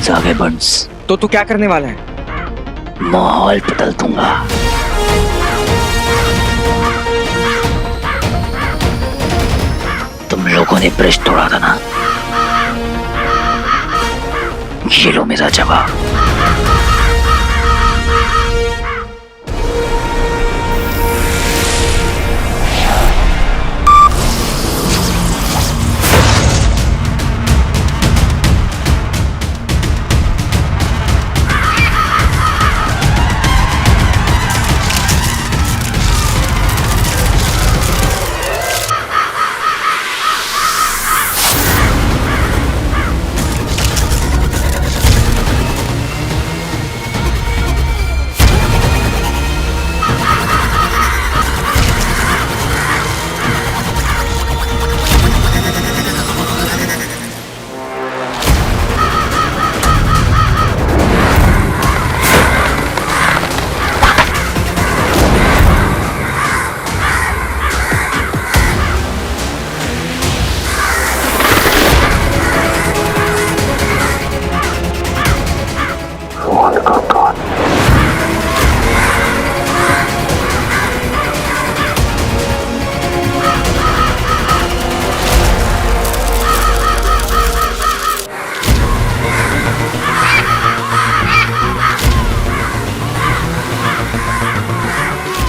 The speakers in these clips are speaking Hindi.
रूल्स आ गए बंस। तो तू क्या करने वाला है? माहौल बदल दूंगा। तुम लोगों ने ब्रिज तोड़ा था ना, ये लो मेरा जवाब।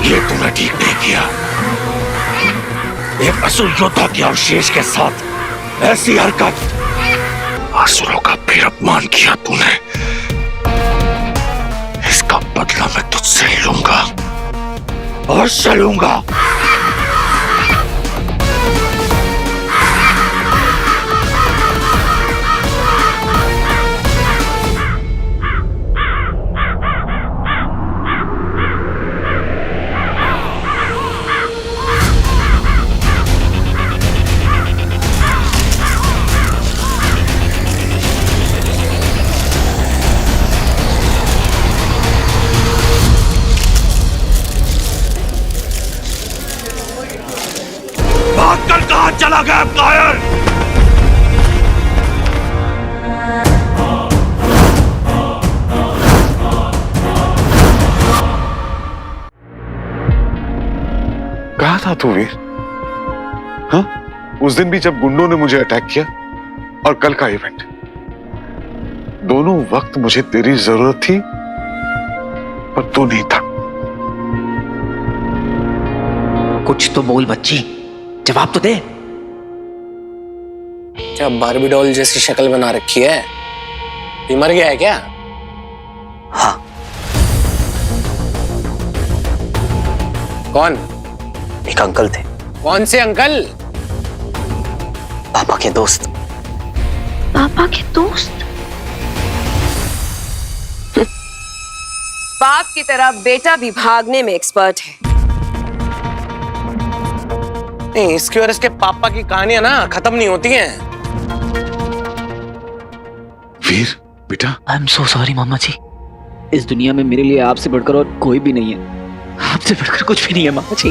ये तूने ठीक नहीं किया। एक असुर योद्धा के अवशेष के साथ ऐसी हरकत। असुरों का फिर अपमान किया तूने। इसका बदला मैं तुझसे लूंगा और लूंगा। भागकर कहां चला गया कायर? कहा था तू वीर? हाँ, उस दिन भी जब गुंडों ने मुझे अटैक किया और कल का इवेंट, दोनों वक्त मुझे तेरी जरूरत थी पर तू नहीं था। कुछ तो बोल बच्ची, जवाब तो दे। क्या बारबी डॉल जैसी शक्ल बना रखी है? ये मर गया है क्या? हाँ। कौन? एक अंकल थे। कौन से अंकल? पापा के दोस्त। पापा के दोस्त? बाप की तरह बेटा भी भागने में एक्सपर्ट है। नहीं, इसकी और इसके पापा की कहानियां ना खत्म नहीं होती हैं। वीर बेटा, आई एम सो सॉरी मामा जी। इस दुनिया में मेरे लिए आपसे बढ़कर और कोई भी नहीं है। आपसे बढ़कर कुछ भी नहीं है मामा जी।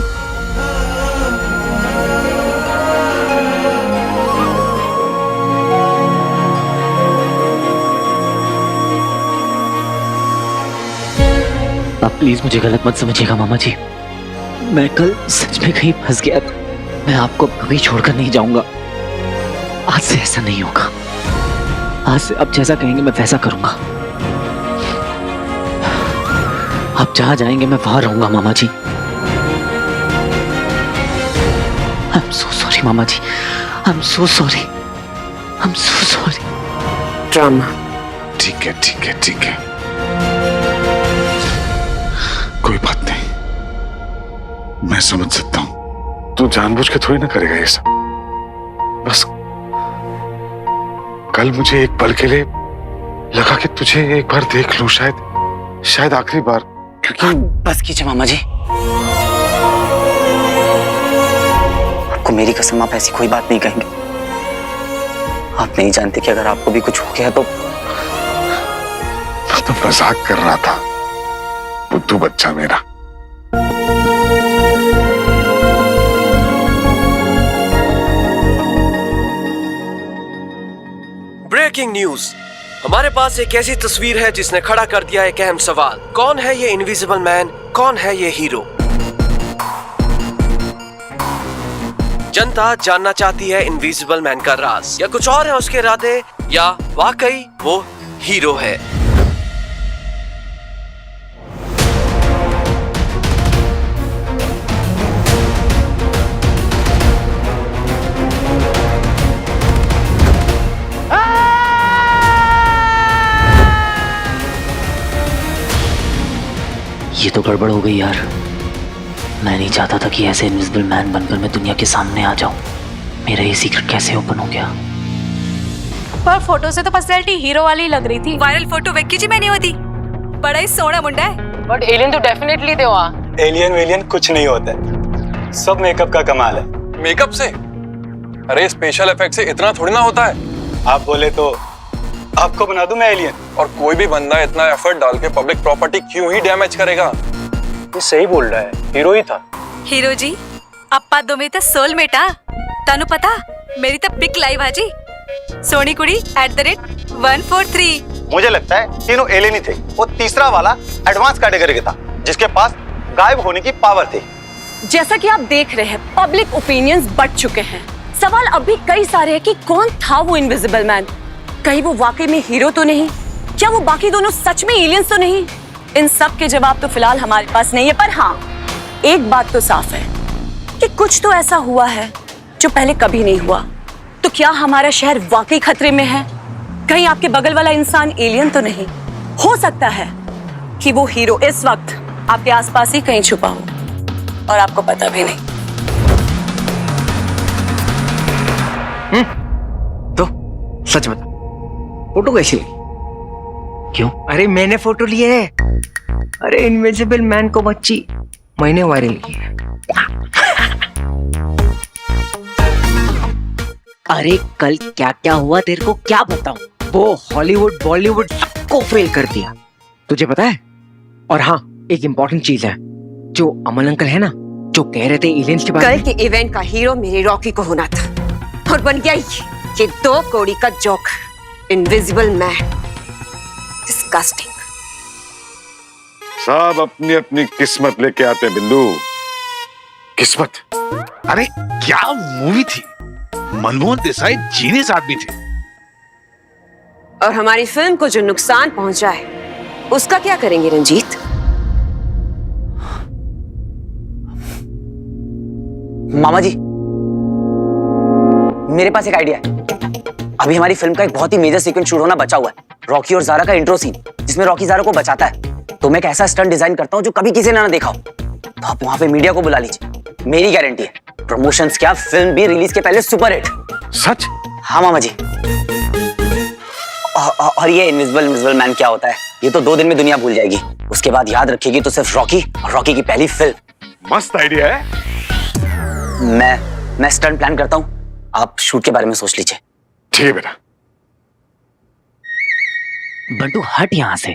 आप प्लीज मुझे गलत मत समझिएगा मामा जी। मैं कल सच में कहीं फंस गया था। मैं आपको कभी छोड़कर नहीं जाऊंगा। आज से ऐसा नहीं होगा। आज से आप जैसा कहेंगे मैं वैसा करूंगा। आप जहां जाएंगे मैं वहां रहूंगा मामा जी। आई एम सो सॉरी मामा जी। I am so sorry. I am so sorry. Drama. ठीक है ठीक है ठीक है, कोई बात नहीं, मैं समझ सकता हूं। तू जानबूझ के थोड़ी ना करेगा ये सब। बस कल मुझे एक पल के लिए लगा कि तुझे एक बार देख लूं, शायद आखिरी बार, क्योंकि बस कीजिए मामा जी। आपको मेरी कसम, आप ऐसी कोई बात नहीं कहेंगे। आप नहीं जानते कि अगर आपको भी कुछ हो गया तो। मैं तो मजाक कर रहा था, बुद्धू बच्चा मेरा। ब्रेकिंग न्यूज, हमारे पास एक ऐसी तस्वीर है जिसने खड़ा कर दिया एक अहम सवाल। कौन है ये इनविजिबल मैन? कौन है ये हीरो? जनता जानना चाहती है इनविजिबल मैन का राज, या कुछ और है उसके इरादे, या वाकई वो हीरो है। ये तो गड़बड़ हो गई यार। मैं नहीं चाहता था कि ऐसे इनविजिबल मैन बनकर मैं दुनिया के सामने आ जाऊं। मेरा ये सीक्रेट कैसे ओपन हो गया? पर फोटो से तो पर्सनैलिटी हीरो वाली लग रही थी। वायरल फोटो वेखी जी मैंने होती, बड़ा ही सोहना मुंडा है। बट एलियन तो डेफिनेटली थे वहाँ। एलियन वेलियन कुछ नहीं होता है, सब मेकअप का कमाल है। मेकअप से? अरे स्पेशल इफेक्ट से इतना थोड़ी ना होता है। आप बोले तो आपको बना दूं मैं एलियन। और कोई भी बंदा इतना एफर्ट डाल के पब्लिक प्रॉपर्टी क्यों ही डैमेज करेगा? ये सही बोल रहा है, हीरो ही था। हीरो जी अप्पा दो में तो सोलमेट आ तानू पता मेरी तो पिक लाइव हाजी सोनी कुड़ी @143। मुझे लगता है तीनों एलियन ही थे। वो तीसरा वाला एडवांस कैटेगरी का था जिसके पास गायब होने की पावर थी। जैसा कि आप देख रहे हैं, पब्लिक ओपिनियंस बढ़ चुके हैं। सवाल अभी कई सारे हैं कि कौन था वो इनविजिबल मैन। कहीं वो वाकई में हीरो तो नहीं? क्या वो बाकी दोनों सच में एलियंस तो नहीं? इन सब के जवाब तो फिलहाल हमारे पास नहीं है, पर हाँ, एक बात तो साफ है कि कुछ तो ऐसा हुआ है जो पहले कभी नहीं हुआ। तो क्या हमारा शहर वाकई खतरे में है? कहीं आपके बगल वाला इंसान एलियन तो नहीं? हो सकता है कि वो हीरो इस वक्त आपके आसपास ही कहीं छुपा हो और आपको पता भी नहीं। तो सच बता, फोटो कैसी लगी? क्यों? अरे मैंने फोटो ली है। अरे इनविजिबल मैन को बच्ची मैंने वायरल की है। अरे कल क्या क्या हुआ तेरे को क्या बताऊं? वो हॉलीवुड बॉलीवुड सबको फेल कर दिया, तुझे पता है? और हाँ, एक इम्पोर्टेंट चीज है, जो अमल अंकल है ना, जो कह रहे थे एलियंस के बारे कल में। के इवेंट का हीरो मेरे रॉकी को होना था और बन गया ये 2 कौड़ी का जोक, इनविजिबल मैन। डिस्गस्टिंग। सब अपनी अपनी किस्मत लेके आते हैं बिंदु। किस्मत? अरे क्या मूवी थी, मनमोहन देसाई जीनियस आदमी थे। और हमारी फिल्म को जो नुकसान पहुंचा है उसका क्या करेंगे रंजीत? मामा जी, मेरे पास एक आइडिया है। अभी हमारी फिल्म का एक बहुत ही मेजर सीक्वेंस शूट होना बचा हुआ है, रॉकी और ज़ारा का इंट्रो सीन, जिसमें रॉकी ज़ारा को बचाता है। तो मैं एक ऐसा स्टंट डिजाइन करता हूँ जो कभी किसी ने ना देखा हो। तो आप वहां पे मीडिया को बुला लीजिए, मेरी गारंटी है प्रमोशंस क्या, फिल्म भी रिलीज के पहले सुपर हिट। सच? हाँ मामा जी। और ये इनविजिबल मैन क्या होता है, ये तो 2 दिन में दुनिया भूल जाएगी। उसके बाद याद रखेगी तो सिर्फ रॉकी और रॉकी की पहली फिल्म। मस्त आइडिया है। मैं स्टंट प्लान करता हूँ, आप शूट के बारे में सोच लीजिए। ठीक है बेटा। बंटू हट यहां से।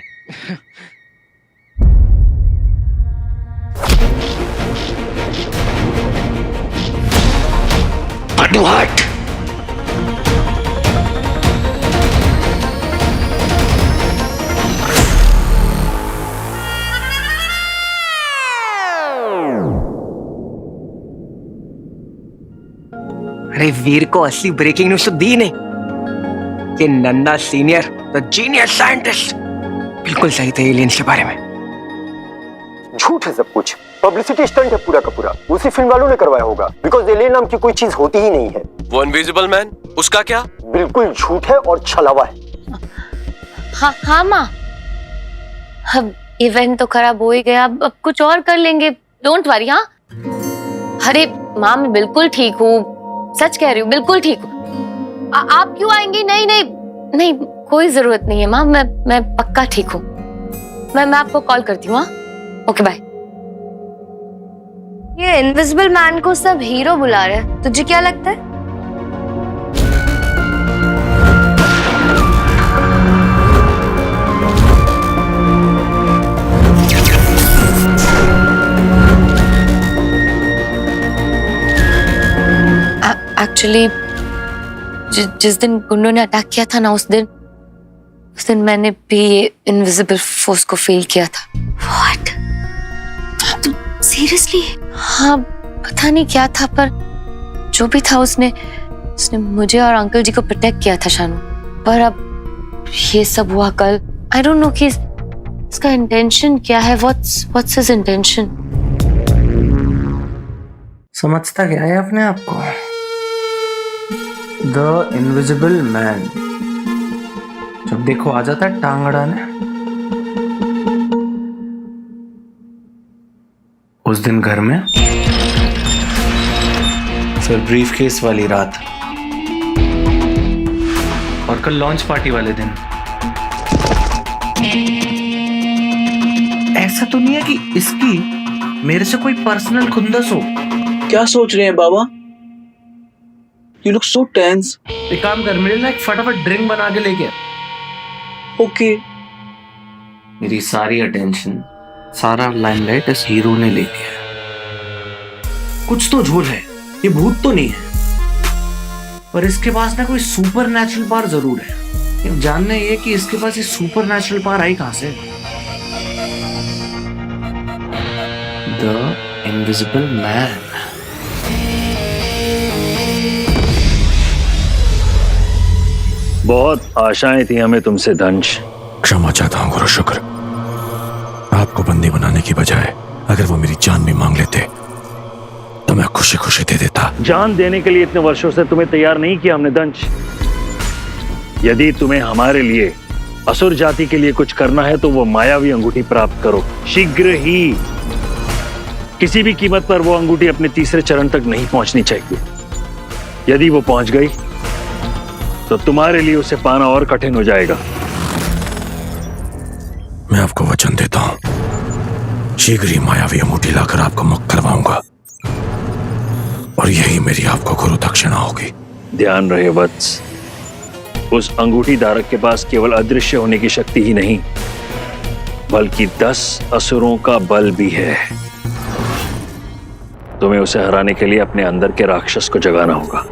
बंटू हट। अरे वीर को असली ब्रेकिंग न्यूज तो दी नहीं। ये नन्ना सीनियर द जीनियस साइंटिस्ट बिल्कुल सही थे एलियंस के बारे में। झूठ है सब कुछ, पब्लिसिटी स्टंट है पूरा का पूरा। उसी फिल्म वालों ने करवाया होगा, बिकॉज़ एलियन नाम की कोई चीज होती ही नहीं है। वो इनविजिबल मैन, उसका क्या? बिल्कुल झूठ है और छलावा है। हाँ माँ, अब इवेंट तो खराब हो ही गया, अब कुछ और कर लेंगे, डोंट वरी। हाँ अरे माँ, मैं बिल्कुल ठीक हूँ, सच कह रही हूँ, बिल्कुल ठीक हूँ। आप क्यों आएंगी? नहीं नहीं नहीं, कोई जरूरत नहीं है माँ, मैं पक्का ठीक हूँ। मैं आपको कॉल करती हूँ। हाँ ओके बाय। ये इनविजिबल मैन को सब हीरो बुला रहे हैं, तुझे क्या लगता है? एक्चुअली जिस दिन गुंडों ने अटैक किया था ना, उस दिन उस दिन मैंने भी ये इनविजिबल फोर्स को फील किया था। व्हाट? सीरियसली? हाँ, पता नहीं क्या था, पर जो भी था उसने मुझे और अंकल जी को प्रोटेक्ट किया था शानू। पर अब ये सब हुआ कल। आई डोंट नो कि इसका इंटेंशन क्या है। What's his intention? समझता क्या है अपने आप को? The invisible man. जब देखो आ जाता है टांग अड़ाने। उस दिन घर में, फिर ब्रीफ केस वाली रात, और कल लॉन्च पार्टी वाले दिन। ऐसा तो नहीं है कि इसकी मेरे से कोई पर्सनल खुंदस हो? क्या सोच रहे हैं बाबा? You look so tense. एक काम कर, मेरे लिए एक फटाफट ड्रिंक बना के लेके। Okay. मेरी सारी अटेंशन, सारा लाइमलाइट इस हीरो ने ले लिया है। कुछ तो झोल है, ये भूत तो नहीं है, पर इसके पास ना कोई सुपर नेचुरल पावर जरूर है। जानना ये कि इसके पास ये सुपर नेचुरल पावर आई कहां से? The invisible man. बहुत आशाएं थी हमें तुमसे दंश। क्षमा चाहता हूँ गुरु शुक्र। आपको बंदी बनाने की बजाय अगर वो मेरी जान भी मांग लेते तो मैं खुशी खुशी दे देता। जान देने के लिए इतने वर्षों से तुम्हें तैयार नहीं किया हमने दंश। यदि तुम्हें हमारे लिए, असुर जाति के लिए कुछ करना है तो वो मायावी अंगूठी प्राप्त करो शीघ्र ही। किसी भी कीमत पर वो अंगूठी अपने तीसरे चरण तक नहीं पहुंचनी चाहिए। यदि वो पहुंच गई तो तुम्हारे लिए उसे पाना और कठिन हो जाएगा। मैं आपको वचन देता हूं, शीघ्र ही मायावी अंगूठी लाकर आपको मुक्त करवाऊंगा, और यही मेरी आपको गुरु दक्षिणा होगी। ध्यान रहे वत्स, उस अंगूठी धारक के पास केवल अदृश्य होने की शक्ति ही नहीं, बल्कि 10 असुरों का बल भी है। तुम्हें उसे हराने के लिए अपने अंदर के राक्षस को जगाना होगा।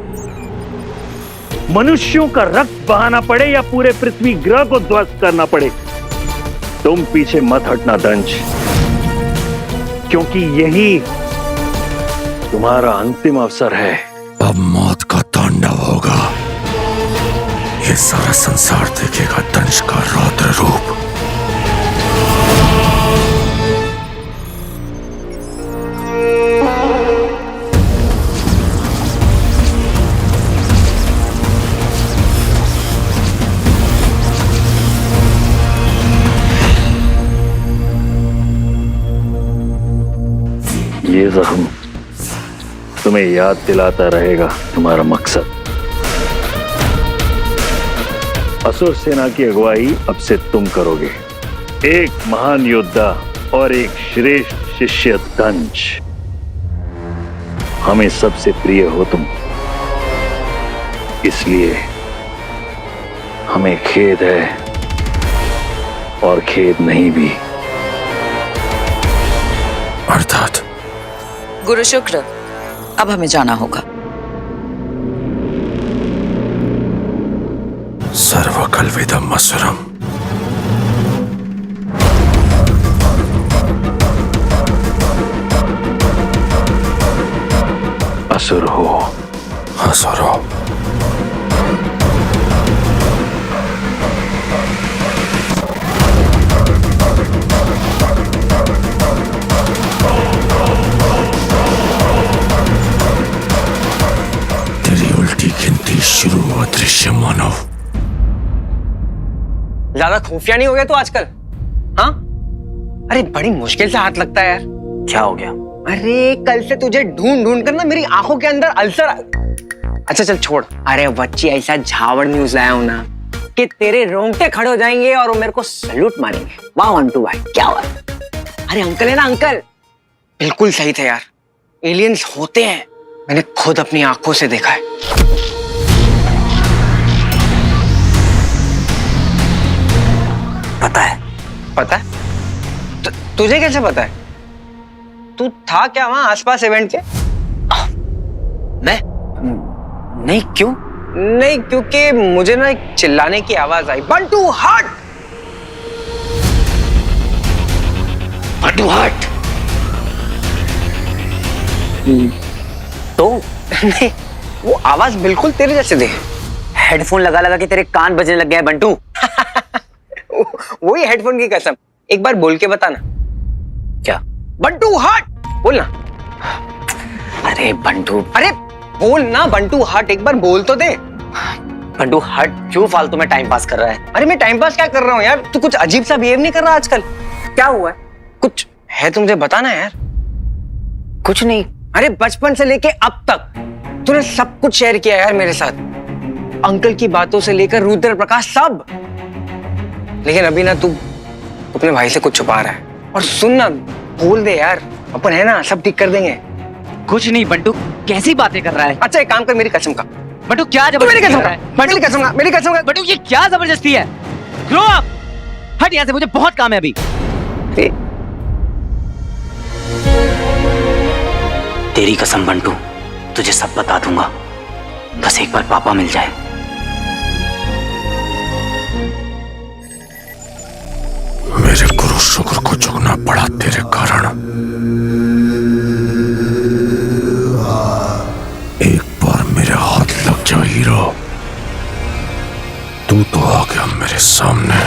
मनुष्यों का रक्त बहाना पड़े या पूरे पृथ्वी ग्रह को ध्वस्त करना पड़े, तुम पीछे मत हटना दंश, क्योंकि यही तुम्हारा अंतिम अवसर है। अब मौत का तांडव होगा। ये सारा संसार देखेगा दंश का रौद्र रूप। ये जख्म तुम्हें याद दिलाता रहेगा तुम्हारा मकसद। असुर सेना की अगुवाई अब से तुम करोगे। एक महान योद्धा और एक श्रेष्ठ शिष्य दंश। हमें सबसे प्रिय हो तुम, इसलिए हमें खेद है और खेद नहीं भी। अर्थात गुरु शुक्र, अब हमें जाना होगा। सर्वकल्विदम असुरम। असुर हो, असुर हो। गिनती शुरू, अदृश्य मानव। ज्यादा खुफिया नहीं हो गया तो आजकल? हाँ, अरे बड़ी मुश्किल से हाथ लगता है यार। क्या हो गया? अरे कल से तुझे ढूंढ ढूंढ कर ना मेरी आंखों के अंदर अल्सर। अच्छा चल छोड़। अरे बच्ची ऐसा झावड़ न्यूज लाया हूं ना कि तेरे रोंगटे खड़े हो जाएंगे और वो मेरे को सैल्यूट मारेंगे। वाह वंटू भाई, क्या हुआ? अरे अंकल है ना अंकल, बिल्कुल सही थे यार। एलियंस होते हैं, मैंने खुद अपनी आंखों से देखा है। पता है? पता है? तुझे कैसे पता है? तू था क्या वहां आसपास इवेंट के? मैं? नहीं, क्यों? नहीं, क्योंकि मुझे ना एक चिल्लाने की आवाज आई, बंटू हट। बंटू हट। तो नहीं, वो आवाज बिल्कुल तेरे जैसे थी। हेडफोन लगा लगा के तेरे कान बजने लग गए हैं बंटू। वही हेडफोन की कसम, एक बार बोल के बताना। क्या? बंटू हट बोलना। अरे बंटू, अरे बोल ना बंटू हट, एक बार बोल तो दे। बंटू हट, क्यों फालतू में टाइम पास कर रहा है? अरे मैं टाइम पास क्या कर रहा हूँ यार, तू कुछ अजीब सा बिहेव नहीं कर रहा आजकल? क्या हुआ है? कुछ है तो मुझे बताना यार। कुछ नहीं। अरे बचपन से लेके अब तक तूने सब कुछ शेयर किया यार मेरे साथ, अंकल की बातों से लेकर रुद्र प्रकाश सब। लेकिन अभी ना तू अपने भाई से कुछ छुपा रहा है। और सुन ना, बोल दे यार, अपन है ना, सब ठीक कर देंगे। कुछ नहीं बंटू, कैसी बातें कर रहा है? अच्छा एक काम कर, मेरी कसम का। बंटू क्या जबरदस्ती कर रहा है? मेरी कसम का, मेरी कसम का। बंटू ये क्या जबरदस्ती है? ग्रो अप, हट यहाँ से, मुझे बहुत काम है अभी। तेरी कसम बंटू, तुझे सब बता दूंगा, बस एक बार पापा मिल जाए। मेरे गुरु शुक्र को झुकना पड़ा तेरे कारण। एक बार मेरे हाथ लग जा हीरो, तू तो आ गया मेरे सामने।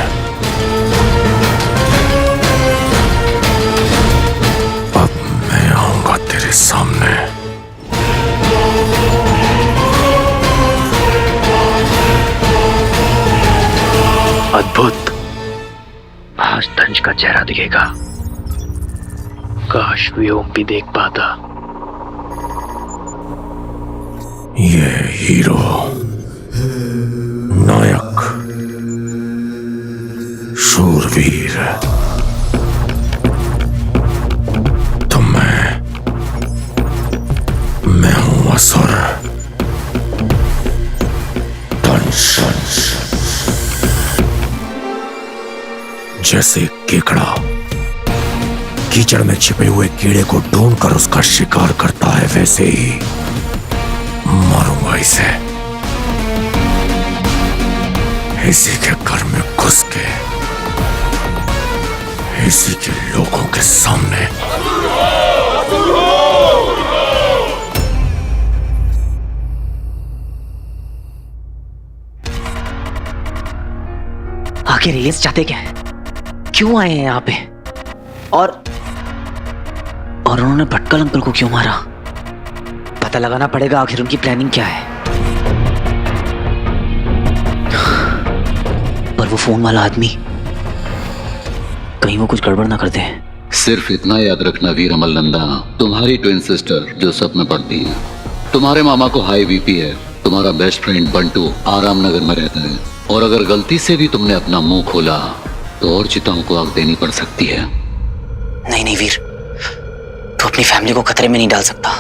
अब मैं आऊंगा तेरे सामने। अद्भुत। आज दंश का चेहरा दिखेगा। काश व्योम भी देख पाता। ये हीरो, नायक, शूरवीर, तो मैं हूं असुर, दंश। जैसे केकड़ा कीचड़ में छिपे हुए कीड़े को ढूंढकर उसका शिकार करता है, वैसे ही मारूंगा इसे। इसी के घर में घुस के, इसी के लोगों के सामने। आखिर एलियंस चाहते क्या है? क्यों आए हैं यहाँ पे? और उन्होंने भटकल अंकल को क्यों मारा? पता लगाना पड़ेगा आखिर उनकी प्लानिंग क्या है। पर वो फोन वाला आदमी, कहीं वो कुछ गड़बड़ ना कर दे। सिर्फ इतना याद रखना वीर अमलनंदा, तुम्हारी ट्विन सिस्टर जोसेफ में पढ़ती है, तुम्हारे मामा को हाई बीपी है, तुम्हारा बेस्ट फ्रेंड बंटू आराम नगर में रहता है, और अगर गलती से भी तुमने अपना मुंह खोला तो और चिताओं को आग देनी पड़ सकती है। नहीं नहीं वीर, तू अपनी फैमिली को खतरे में नहीं डाल सकता।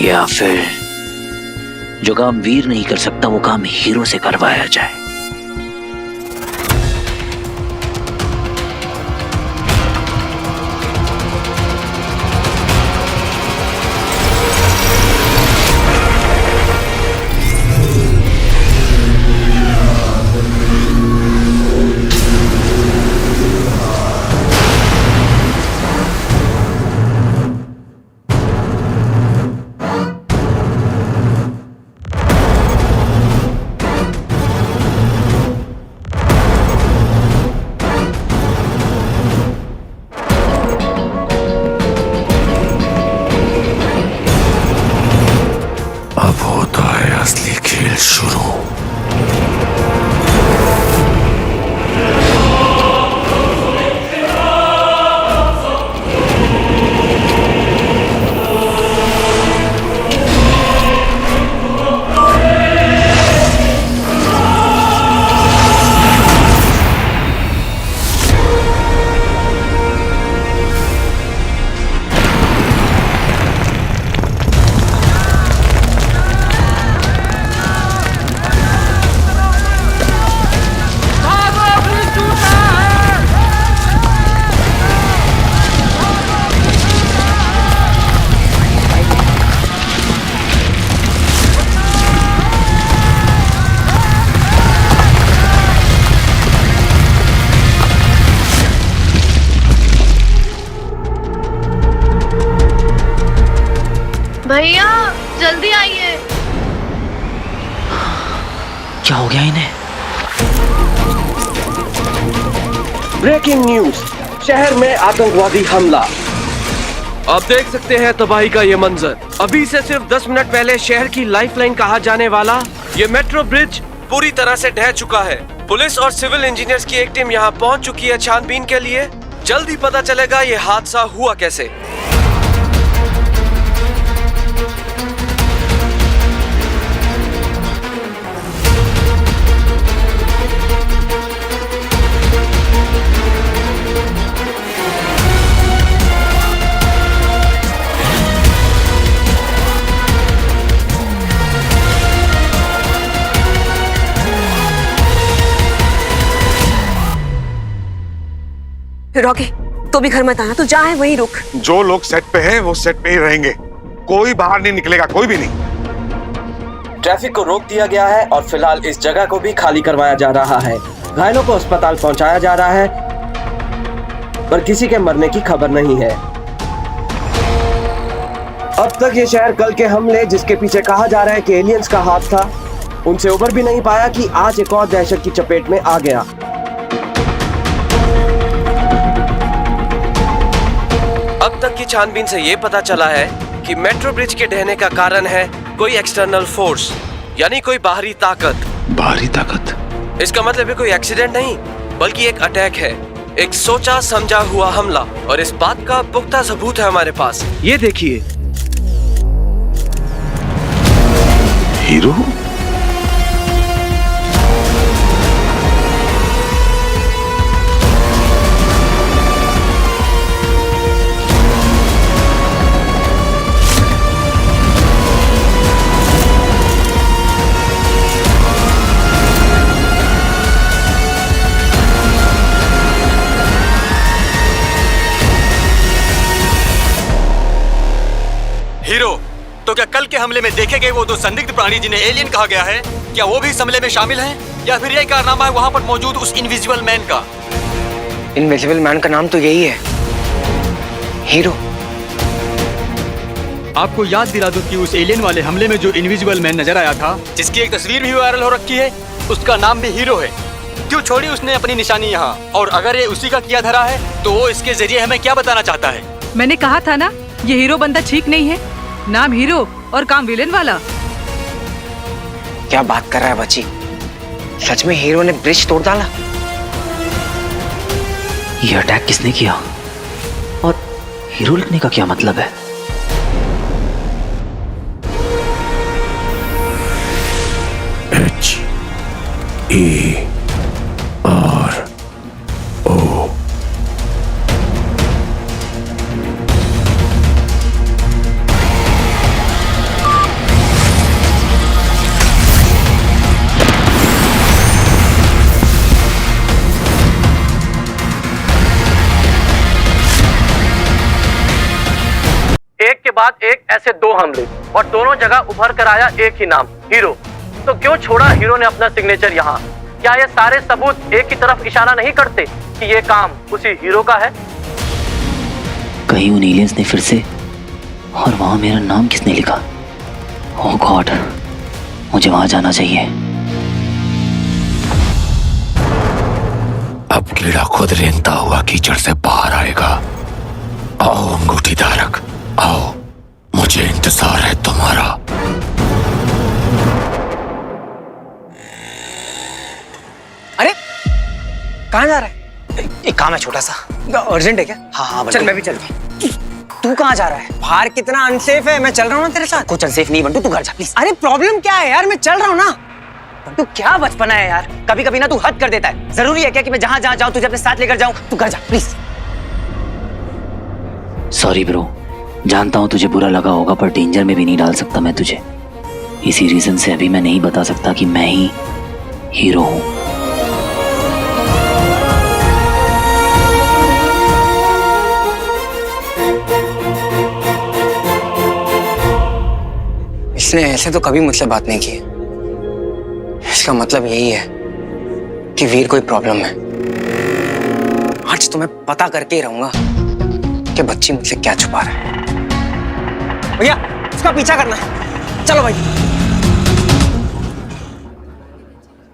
या फिर जो काम वीर नहीं कर सकता वो काम हीरो से करवाया जाए। भैया जल्दी आइए। क्या हो गया इन्हें? ब्रेकिंग न्यूज, शहर में आतंकवादी हमला। आप देख सकते हैं तबाही का ये मंजर। अभी से सिर्फ 10 मिनट पहले शहर की लाइफलाइन कहा जाने वाला ये मेट्रो ब्रिज पूरी तरह से ढह चुका है। पुलिस और सिविल इंजीनियर्स की एक टीम यहाँ पहुँच चुकी है छानबीन के लिए। जल्द ही पता चलेगा ये हादसा हुआ कैसे। रॉकी, तो भी घर मत आना, तू जहाँ है वहीं रुक। जो लोग सेट पे हैं वो सेट पे ही रहेंगे, कोई बाहर नहीं निकलेगा, कोई भी नहीं। ट्रैफिक को रोक दिया गया है और फिलहाल इस जगह को भी खाली करवाया जा रहा है। घायलों को अस्पताल पहुंचाया जा रहा है, पर किसी के मरने की खबर नहीं है। अब तक ये शहर कल के हमले, जिसके पीछे कहा जा रहा है कि एलियंस का हाथ था, उनसे उबर भी नहीं पाया कि आज एक और दहशत की चपेट में आ गया। अब तक की छानबीन से ये पता चला है कि मेट्रो ब्रिज के ढहने का कारण है कोई एक्सटर्नल फोर्स, यानी कोई बाहरी ताकत। बाहरी ताकत? इसका मतलब है कोई एक्सीडेंट नहीं, बल्कि एक अटैक है, एक सोचा समझा हुआ हमला। और इस बात का पुख्ता सबूत है हमारे पास। ये देखिए। हीरो? हीरो, तो क्या कल के हमले में देखे गए वो दो संदिग्ध प्राणी जिन्हें एलियन कहा गया है, क्या वो भी इस हमले में शामिल हैं? या फिर यह कारनामा है वहां पर मौजूद उस इनविजिबल मैन का? इनविजिबल मैन का नाम तो यही है, हीरो। आपको याद दिला दूं कि उस एलियन वाले हमले में जो इनविजिबल मैन नजर आया था, जिसकी एक तस्वीर भी वायरल हो रखी है, उसका नाम भी हीरो है। क्यों छोड़ी उसने अपनी निशानी यहाँ? और अगर ये उसी का किया धरा है, तो वो इसके जरिए हमें क्या बताना चाहता है? मैंने कहा था ना, ये हीरो बंदा ठीक नहीं है। नाम हीरो और काम विलेन वाला। क्या बात कर रहा है बच्ची? सच में हीरो ने ब्रिज तोड़ डाला? ये अटैक किसने किया और हीरो लिखने का क्या मतलब है? HERO। एक के बाद एक ऐसे दो हमले, और दोनों जगह उभर कर आया एक ही नाम, हीरो। तो क्यों छोड़ा हीरो ने अपना सिग्नेचर यहाँ? क्या ये सारे सबूत एक की तरफ इशारा नहीं करते कि ये काम उसी हीरो का है? कहीं उन एलियंस ने फिर से, और वहां मेरा नाम किसने लिखा? ओह गॉड, मुझे वहां जाना चाहिए। अब कीड़ा खुद रेंगता हुआ कीचड़ से बाहर आएगा। आओ अंगूठी धारक, आओ, मुझे इंतजार है तुम्हारा। अरे कहाँ जा रहा है? एक काम है छोटा सा। अर्जेंट है क्या? हाँ चल मैं भी चलता हूँ। तू कहाँ जा रहा है? बाहर कितना अनसेफ है, मैं चल रहा हूँ ना तेरे साथ। कुछ अनसेफ नहीं बंटू, तू घर जा प्लीज। अरे प्रॉब्लम क्या है यार, मैं चल रहा हूँ ना। बंटू क्या बचपना है यार, कभी कभी ना तू हद कर देता है। जरूरी है क्या कि मैं जहाँ जहाँ जाऊँ तुझे अपने साथ लेकर जाऊँ? तू घर जा प्लीज। सॉरी ब्रो, जानता हूँ तुझे बुरा लगा होगा, पर डेंजर में भी नहीं डाल सकता मैं तुझे। इसी रीजन से अभी मैं नहीं बता सकता कि मैं ही हीरो हूँ। इसने ऐसे तो कभी मुझसे बात नहीं की। इसका मतलब यही है कि वीर कोई प्रॉब्लम है। आज तो मैं पता करके ही रहूंगा कि बच्ची मुझसे क्या छुपा रहा है। भैया उसका पीछा करना है। चलो भाई।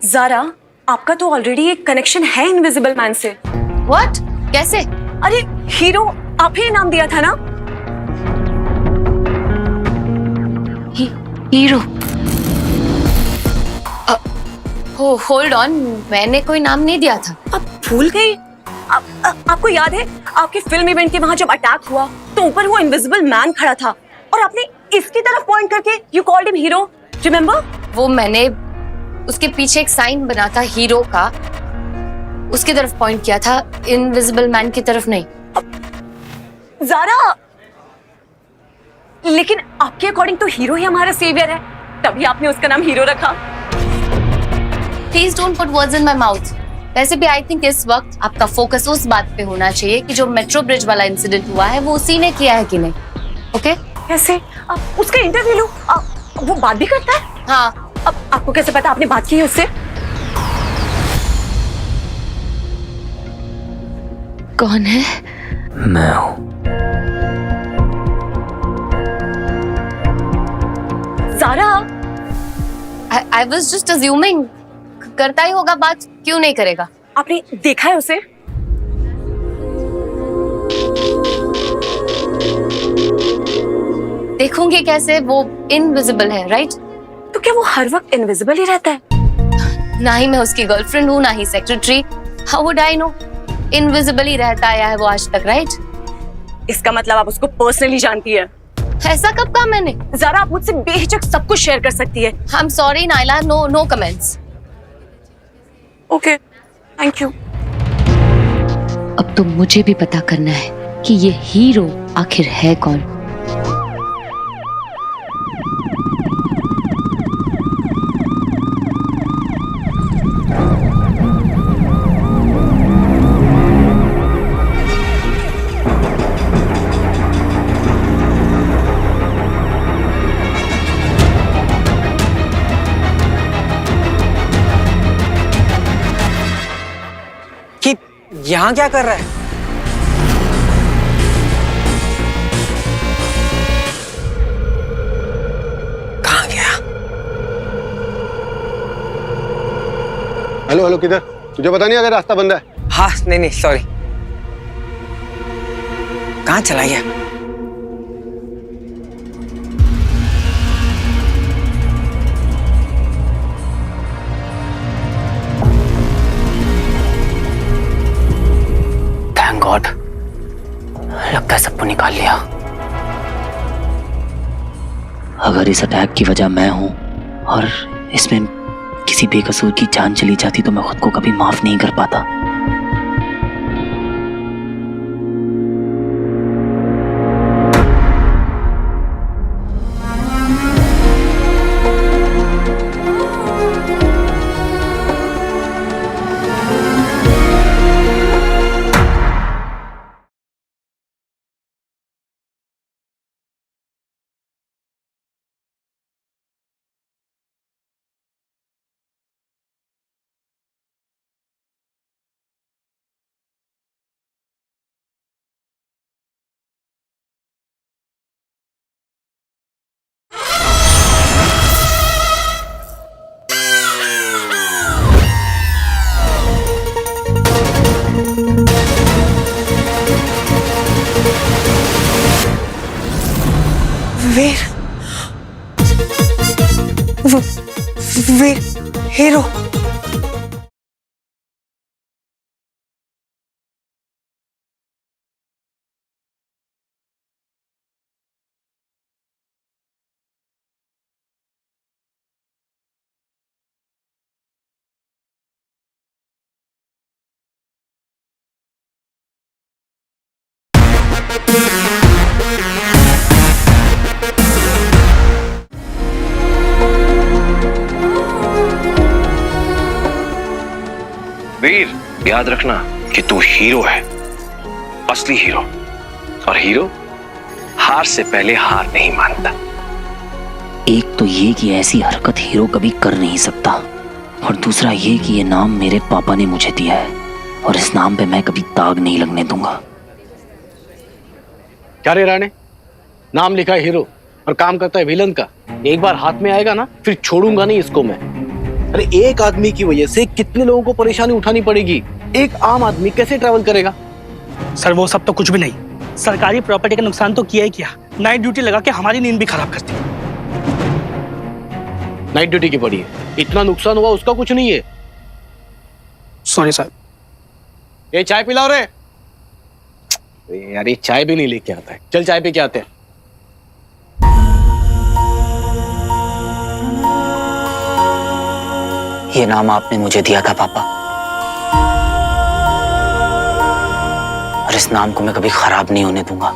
जारा, आपका तो ऑलरेडी एक कनेक्शन है इनविजिबल मैन से। व्हाट? कैसे? अरे हीरो आप ही नाम दिया था ना? हीरो? होल्ड ऑन, मैंने कोई नाम नहीं दिया था। आप भूल गई? आपको याद है आपके फिल्म इवेंट के वहां जब अटैक हुआ तो ऊपर वो इनविजिबल मैन खड़ा था और आपने इसकी तरफ पॉइंट करके you called him hero, remember? वो मैंने उसके पीछे एक साइन बना था हीरो का, उसकी तरफ पॉइंट किया था, इनविजिबल मैन की तरफ नहीं। जारा, लेकिन आपके अकॉर्डिंग तो हीरो ही हमारा सेवियर है, तभी आपने उसका नाम हीरो रखा। Please don't put words in my mouth. वैसे भी आई थिंक इस वक्त आपका फोकस उस बात पे होना चाहिए कि जो मेट्रो ब्रिज वाला इंसिडेंट हुआ है वो उसी ने किया है कि नहीं। ओके? कैसे? आप उसका इंटरव्यू लो, वो बात भी करता है? हाँ। अब आपको कैसे पता आपने बात की है उससे? कौन है? मैं हूं। Zara, I was just assuming, करता ही होगा बात, क्यों नहीं करेगा? आपने देखा है उसे? देखूंगी कैसे, वो इनविजिबल है, राइट? तो क्या वो हर वक्त इनविजिबल ही रहता है? ना ही मैं उसकी गर्लफ्रेंड हूँ, ना ही secretary. How would I know? Invisible ही रहता आया है वो आज तक, राइट? इसका मतलब आप उसको पर्सनली जानती है? ऐसा कब कहा मैंने? जारा, आप मुझसे बेहिचक सब कुछ शेयर कर सकती है। I am sorry Naila, no comments. Okay, thank you. अब तो मुझे भी पता करना है कि ये हीरो आखिर है कौन। यहाँ क्या कर रहा है? कहाँ गया? हेलो हेलो, किधर? तुझे पता नहीं अगर रास्ता बंद है? हाँ, नहीं सॉरी। कहाँ चला गया? गॉड, लगता है सबको निकाल लिया। अगर इस अटैक की वजह मैं हूं और इसमें किसी बेकसूर की जान चली जाती तो मैं खुद को कभी माफ नहीं कर पाता। वीर हीरो। वीर, याद रखना कि तू हीरो है, असली हीरो। और हीरो हार से पहले हार नहीं मानता। एक तो ये कि ऐसी हरकत हीरो कभी कर नहीं सकता, और दूसरा ये कि ये नाम मेरे पापा ने मुझे दिया है और इस नाम पे मैं कभी दाग नहीं लगने दूंगा। क्या रे राणे, नाम लिखा है हीरो और काम करता है विलन का। एक बार हाथ में आएगा ना फिर छोड़ूंगा नहीं इसको मैं। अरे एक आदमी की वजह से कितने लोगों को परेशानी उठानी पड़ेगी, एक आम आदमी कैसे ट्रैवल करेगा? सर वो सब तो कुछ भी नहीं, सरकारी प्रॉपर्टी का नुकसान तो किया ही किया, नाइट ड्यूटी लगा के हमारी नींद भी खराब करती है। नाइट ड्यूटी की पड़ी है, इतना नुकसान हुआ उसका कुछ नहीं है। Sorry sir. ये चाय पिलाओ रे। यार ये चाय भी नहीं लेके आता है, चल चाय पी के आते हैं। ये नाम आपने मुझे दिया था पापा, और इस नाम को मैं कभी खराब नहीं होने दूंगा।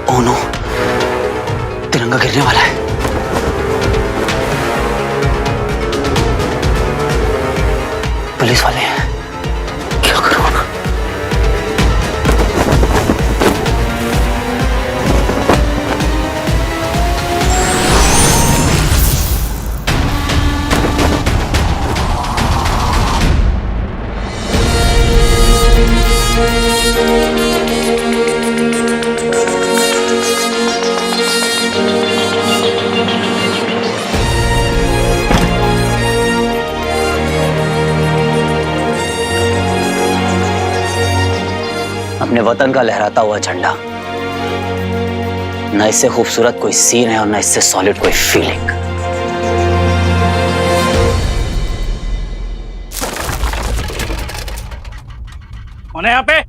ओह नो, तिरंगा गिरने वाला है। पुलिस वाले हैं, क्या करूं ना? अपने वतन का लहराता हुआ झंडा, न इससे खूबसूरत कोई सीन है और न इससे सॉलिड कोई फीलिंग। कौन है यहाँ पे?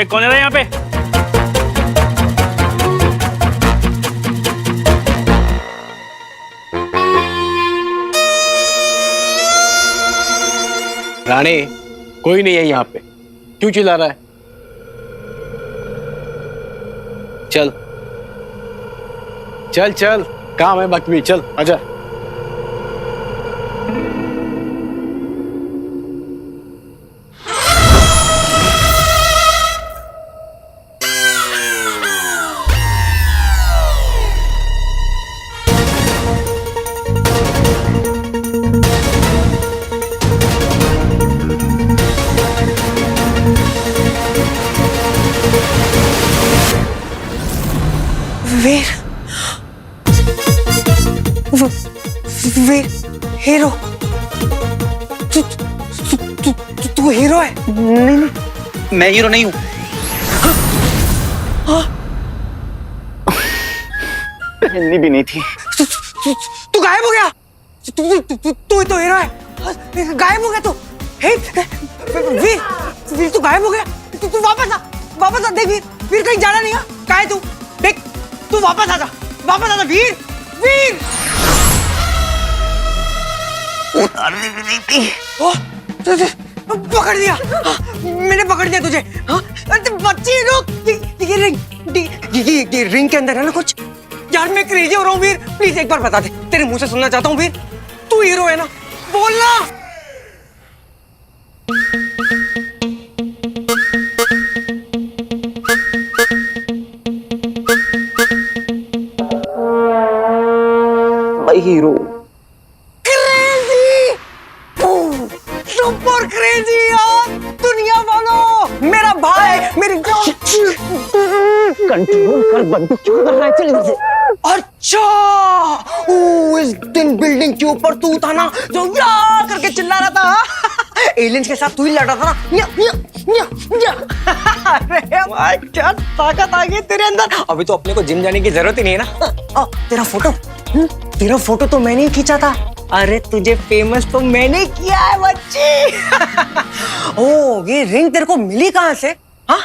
कौन है यहाँ पे? राणे, कोई नहीं है यहाँ पे, क्यों चिल्ला रहा है? चल चल चल, काम है बाकी, चल आजा। वीर, वीर हीरो, तू हीरो है? नहीं नहीं, मैं हीरो नहीं हूं। पहननी भी नहीं थी। तू गायब हो गया। तू तो हीरो है, गायब हो गया तू। वीर, वीर तू गायब हो गया। तू वापस आ देख वीर, वीर कहीं जाना नहीं है। कहाँ है तू? देख, तू वापस आ जा वीर, वीर। उतारनी भी नहीं थी। पकड़ दिया, मैंने पकड़ दिया तुझे। बच्ची रुक, ये रिंग के अंदर है ना कुछ। यार मैं क्रेजी हो रहा हूँ वीर, प्लीज एक बार बता दे, तेरे मुंह से सुनना चाहता हूँ वीर। तू हीरो है ना, बोलना। भाई हीरो। क्रेजी, सुपर क्रेजी यार, दुनिया वालों, मेरा भाई, मेरी कंट्रोल कर, बंदूक क्यों कर रहा है? चल इधर से। अच्छा, इस दिन बिल्डिंग के ऊपर तू था ना जो या करके चिल्ला रहा था। एलियंस के साथ तू ही लड़ा था ना। अरे भाई क्या ताकत आ गई तेरे अंदर। अभी तो अपने को जिम जाने की जरूरत ही नहीं है ना। तेरा फोटो तो मैंने ही खींचा था। अरे तुझे फेमस तो मैंने किया है बच्ची। ओ, ये रिंग तेरे को मिली कहाँ से? हाँ,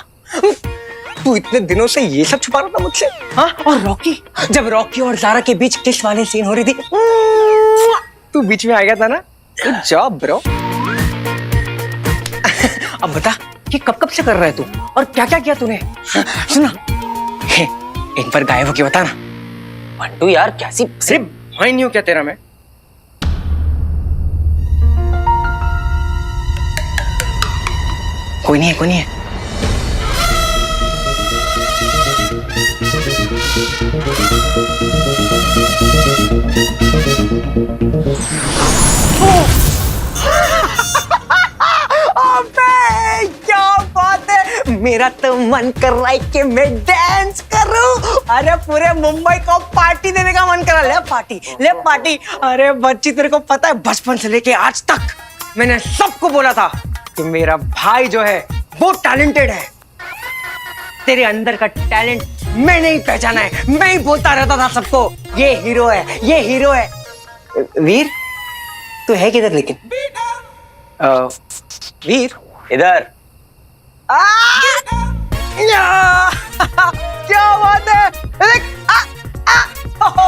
तू इतने दिनों से ये सब छुपा रहा था मुझसे? हाँ, और रॉकी, जब रॉकी और ज़ारा के बीच किस वाले सीन हो रही थी, तू बीच में आ गया था ना, गुड जॉब ब्रो। अब बता कि कब कब से कर रहा है तू और क्या क्या किया तूने? सुना, एक बार गायब होके बता ना। बंटू यार कैसी सिर्फ भाई नहीं हूं क्या तेरा मैं? कोई नहीं है, कोई नहीं है। अबे क्या बात है, मेरा तो मन कर रहा है कि मैं डांस करूं। अरे पूरे मुंबई को पार्टी देने का मन कर रहा है। ले पार्टी, ले पार्टी। अरे बच्ची तेरे को पता है बचपन से लेके आज तक मैंने सबको बोला था कि मेरा भाई जो है वो टैलेंटेड है। तेरे अंदर का टैलेंट मैंने ही पहचाना है। मैं ही बोलता रहता था सबको ये हीरो है, ये हीरो है। वीर तू है किधर लेकिन? वीर इधर। क्या बात है, देख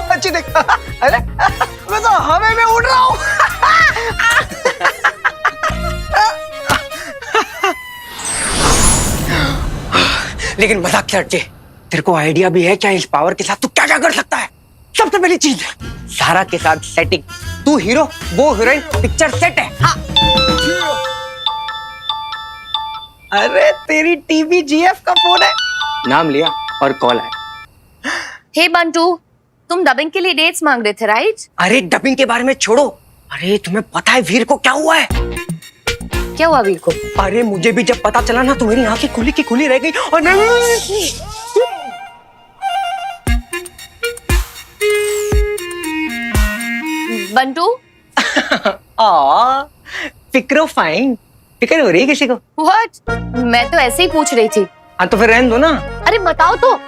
बच्ची देख। अरे मैं तो हवा में उड़ रहा हूँ। लेकिन मजाक क्या हटके, तेरे को आइडिया भी है क्या इस पावर के साथ तू क्या क्या कर सकता है? सबसे पहली चीज सारा के साथ सेटिंग। तू हीरो, वो हीरोइन, पिक्चर सेट है। हाँ। अरे तेरी टीवी जीएफ का फोन है। नाम लिया और कॉल आया। हे बंटू, तुम डबिंग के लिए डेट्स मांग रहे थे राइट? अरे डबिंग के बारे में छोड़ो। अरे तुम्हें पता है वीर को क्या हुआ है? क्या हुआ वीर को? अरे मुझे भी जब पता चला ना तो मेरी आंखें खुली की खुली रह गई और मैं बंटू फिक्रो फाइन। फिक्र हो रही है किसी को? व्हाट? मैं तो ऐसे ही पूछ रही थी। हाँ तो फिर रहने दो ना। अरे बताओ तो,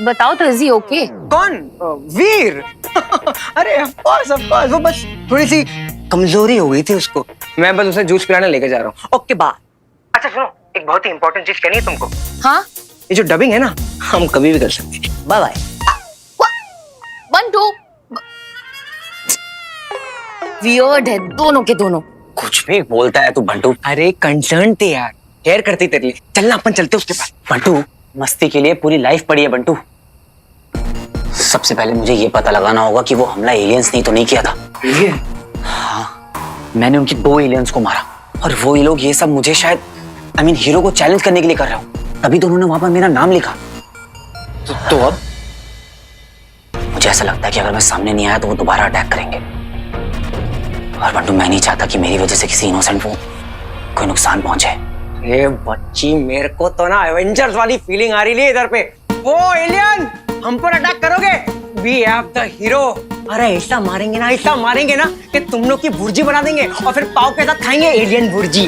बताओ तो, इज ही ओके? कौन? वीर? अरे ऑफ कोर्स वो बस थोड़ी सी कमजोरी हो गई थी उसको। मैं बस उसे जूस पिलाने लेके जा रहा हूँ। Okay bye. अच्छा सुनो, एक बहुत ही इंपॉर्टेंट चीज कहनी है तुमको। हाँ? ये जो डबिंग है ना हम कभी भी कर सकते हैं। Bye bye. बंटू वियर्ड है दोनों के दोनों। कुछ भी बोलता है तू बंटू। अरे कंसर्न थे यार, केयर करती तेरे लिए। चलना अपन चलते उसके पास। बंटू मस्ती के लिए पूरी लाइफ पड़ी है बंटू। सबसे पहले मुझे ये पता लगाना होगा कि वो हमला एलियंस नहीं तो नहीं किया था। हाँ, मैंने उनकी 2 एलियंस को मारा और वो ये लोग ये सब मुझे शायद हीरो को चैलेंज करने के लिए कर रहे हो। तभी तो उन्होंने वहां पर मेरा नाम लिखा। तो अब मुझे ऐसा लगता है कि अगर मैं सामने नहीं आया तो वो दोबारा अटैक करेंगे। और बंटू मैं नहीं चाहता कि मेरी वजह से किसी इनोसेंट को कोई नुकसान पहुंचे। अरे बच्ची, मेरे को तो ना एवेंजर्स वाली फीलिंग आ रही है इधर पे। वो एलियन हम पर अटैक करोगे, वी हैव द हीरो। अरे ऐसा मारेंगे ना कि तुम लोग की भुर्जी बना देंगे और फिर पाव के साथ खाएंगे एलियन भुर्जी।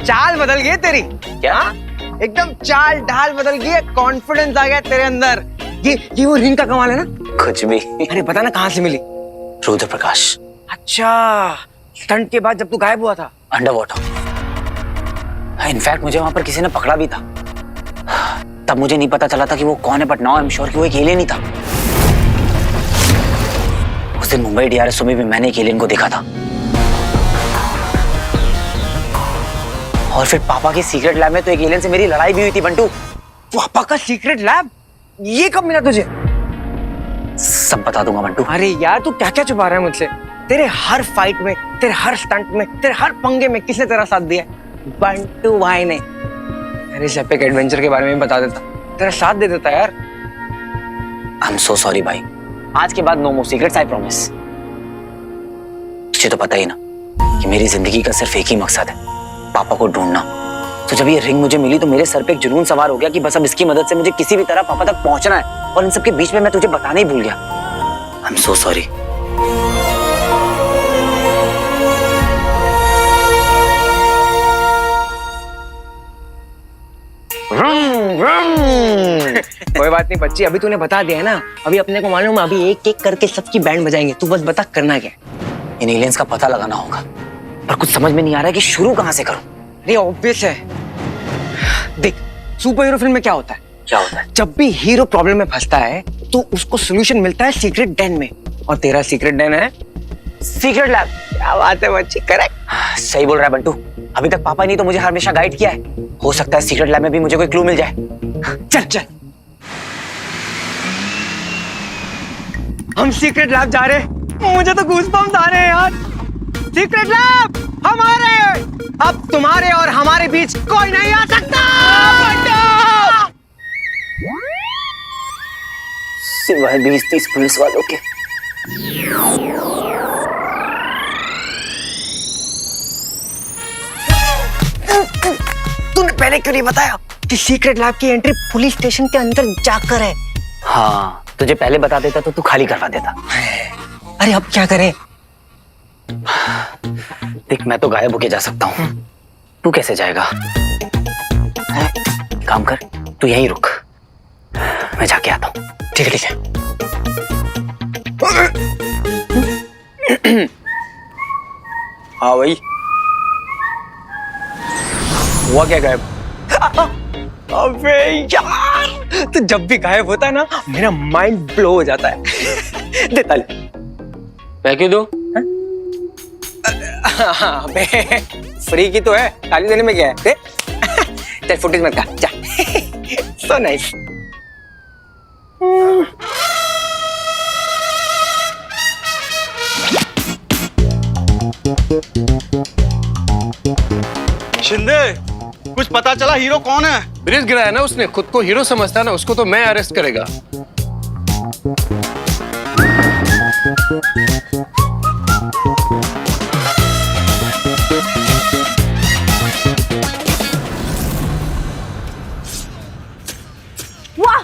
चाल बदल गई तेरी। क्या? एकदम चाल ढाल बदल गई, कॉन्फिडेंस आ गया तेरे अंदर। ये वो रिंग का कमाल है ना? कुछ भी। अरे बता ना कहाँ से मिली? रुद्र प्रकाश। अच्छा, स्टंट के बाद जब तू गायब हुआ था? Under water. इनफैक्ट मुझे वहां पर किसी ने पकड़ा भी था। तब मुझे नहीं पता चला था कि वो कौन है, but now I am sure कि वो एक एलियन ही था। उस दिन मुंबई डीआरएस में भी मैंने एक एलियन को देखा था। और फिर पापा के सीक्रेट लैब में तो एक एलियन से मेरी लड़ाई भी हुई थी बंटू। पापा का सीक्रेट लैब? ये कब मिला तुझे? सब बता दूंगा बंटू। अरे यार तू क्या क्या छुपा रहा है मुझसे? तेरे हर फाइट में, तेरे हर स्टंट में, तेरे हर पंगे में किसने तेरा साथ दिया? बंटू भाई ने। अरे सिर्फ एक एडवेंचर के बारे में बता देता, तेरा साथ दे देता यार। आई एम सो सॉरी भाई। आज के बाद no more secrets, I promise. तुझे तो पता ही ना कि मेरी जिंदगी का सिर्फ एक ही मकसद है, पापा को ढूंढना। तो जब ये रिंग मुझे मिली तो मेरे सर पे एक जुनून सवार हो गया कि बस अब इसकी मदद से मुझे किसी भी तरह पापा तक पहुंचना है। और इन सब के बीच में मैं तुझे बताना ही भूल गया। आई एम सो सॉरी। कोई बात नहीं बच्ची, अभी तूने बता दिया है ना। अभी अपने को मालूम है, अभी एक एक करके सबकी बैंड बजाएंगे। तू बस बता करना क्या। इन एलियंस का पता लगाना होगा, पर कुछ समझ में नहीं आ रहा है कि शुरू कहां से करूं। ये ऑब्वियस है। देख, सुपर हीरो फिल्म में क्या होता है? क्या होता है? जब भी हीरो प्रॉब्लम में फंसता है तो उसको सोल्यूशन मिलता है सीक्रेट डेन में, और तेरा सीक्रेट डेन है सीक्रेट लैब। क्या बात है बच्ची, करेक्ट। सही बोल रहा है बंटू। अभी तक पापा ने तो मुझे हमेशा गाइड किया है। हो सकता है सीक्रेट लैब में भी मुझे कोई क्लू मिल जाए। चल चल, हम सीक्रेट लैब जा रहे हैं। मुझे तो गूज़बम्स आ रहे हैं यार। सीक्रेट लैब हमारे, अब तुम्हारे और हमारे बीच कोई नहीं आ सकता। सिवाय 20-30 पुलिस वालों के। तूने पहले क्यों नहीं बताया कि सीक्रेट लैब की एंट्री पुलिस स्टेशन के अंदर जाकर है? हाँ, तुझे पहले बता देता तो तू खाली करवा देता। अरे अब क्या करें? देख, मैं तो गायब होके जा सकता हूँ, तू कैसे जाएगा? काम कर, तू यहीं रुक, मैं जाके आता हूँ। ठीक है ठीक है। हाँ भाई, हुआ क्या गायब? अबे यार, तो जब भी गायब होता है ना मेरा माइंड ब्लो हो जाता है। दे ताली। मैं क्यों दूं? अबे फ्री की तो है, ताली देने में क्या है? दे। चल फुटेज मत कर, जा। So nice. शिंदे, कुछ पता चला हीरो कौन है? ब्रिज गिराया ना उसने, खुद को हीरो समझता है ना, उसको तो मैं अरेस्ट करेगा। वाह,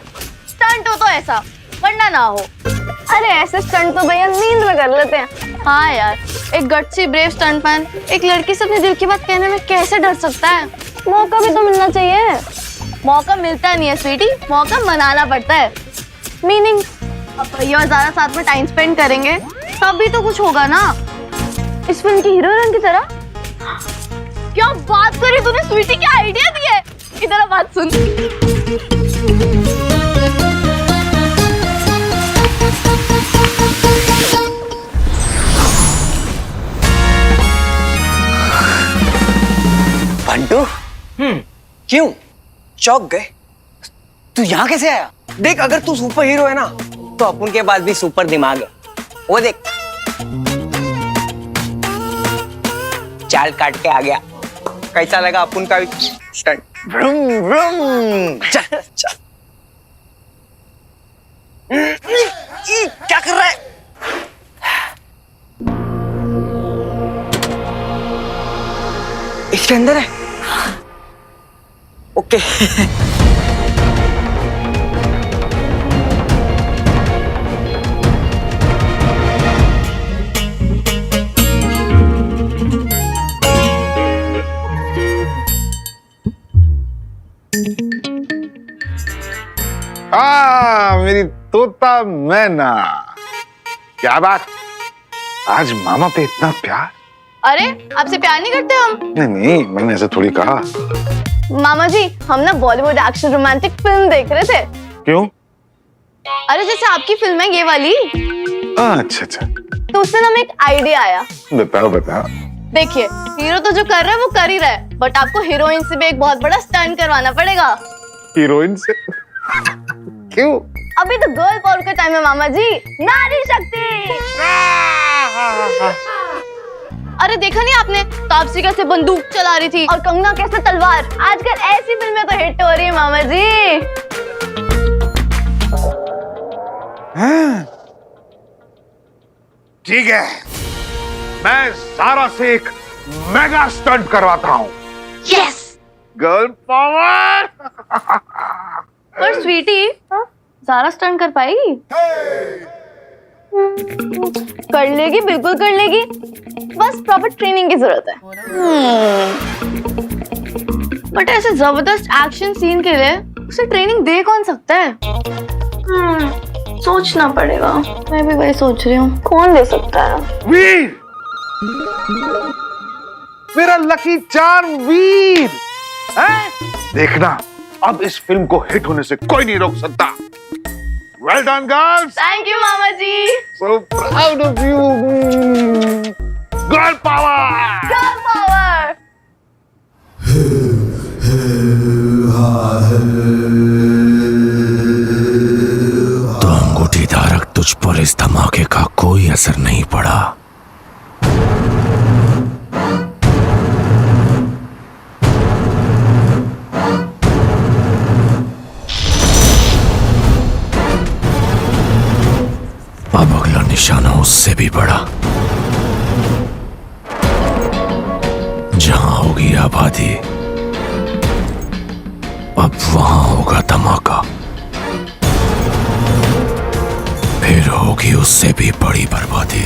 स्टंट हो तो ऐसा, वरना ना हो। अरे ऐसे स्टंट तो भैया नींद में कर लेते हैं। हाँ यार, एक गट्सी ब्रेव स्टंटमैन एक लड़की से अपने दिल की बात कहने में कैसे डर सकता है? मौका भी तो मिलना चाहिए। मौका मिलता नहीं है स्वीटी, मौका मनाना पड़ता है। मीनिंग, अब भैया और ज़ारा साथ में टाइम स्पेंड करेंगे तभी तो कुछ होगा ना, इस फिल्म की हीरोइन की तरह। क्या बात करी तूने स्वीटी, क्या आइडिया दिया है। इधर बात सुन। बंटू, क्यों चौंक गए? तू यहाँ कैसे आया? देख, अगर तू सुपर हीरो है ना तो अपन के पास भी सुपर दिमाग है। वो देख, चाल काट के आ गया। कैसा लगा अपन का स्टंट? Vroom vroom. चल चल। क्या कर रहा है? इसके अंदर है। ओके। मेरी तोता मैना, क्या बात, आज मामा पे इतना प्यार? अरे आपसे प्यार नहीं करते हम? नहीं नहीं, मैंने ऐसा थोड़ी कहा। मामा जी, हम ना बॉलीवुड एक्शन रोमांटिक फिल्म देख रहे थे। क्यों? अरे जैसे आपकी फिल्म है ये वाली। अच्छा अच्छा, तो उससे ना हमें एक आइडिया आया। बताओ बताओ। देखिए, हीरो तो जो कर रहा है वो कर ही रहा है, बट आपको हीरोइन से भी एक बहुत बड़ा स्टंट करवाना पड़ेगा। हीरोइन से? क्यों? अभी तो गर्ल पावर का टाइम है मामा जी, नारी शक्ति। अरे देखा नहीं आपने, तापसी कैसे बंदूक चला रही थी और कंगना कैसे तलवार। आजकल ऐसी फिल्में तो हिट हो रही है मामा जी। ठीक है, मैं सारा से एक मेगा स्टंट करवाता हूँ। Yes, girl power. पर स्वीटी, ज़ारा स्टंट कर पाएगी? कर लेगी, बिल्कुल कर लेगी, बस प्रॉपर ट्रेनिंग की जरूरत है। बट ऐसे जबरदस्त एक्शन सीन के लिए उसे ट्रेनिंग दे कौन सकता है? सोचना पड़ेगा। मैं भी वही सोच रही हूँ, कौन दे सकता है? वीर, मेरा लकी चार्म वीर है? देखना अब इस फिल्म को हिट होने से कोई नहीं रोक सकता। Well done girls. Thank you मामा जी। So proud of you. Girl power. Girl power. तो अंगूठी धारक, तुझ पर इस धमाके का कोई असर नहीं पड़ा। अब अगला निशाना उससे भी बड़ा। जहां होगी आबादी, अब वहां होगा धमाका। फिर होगी उससे भी बड़ी बर्बादी।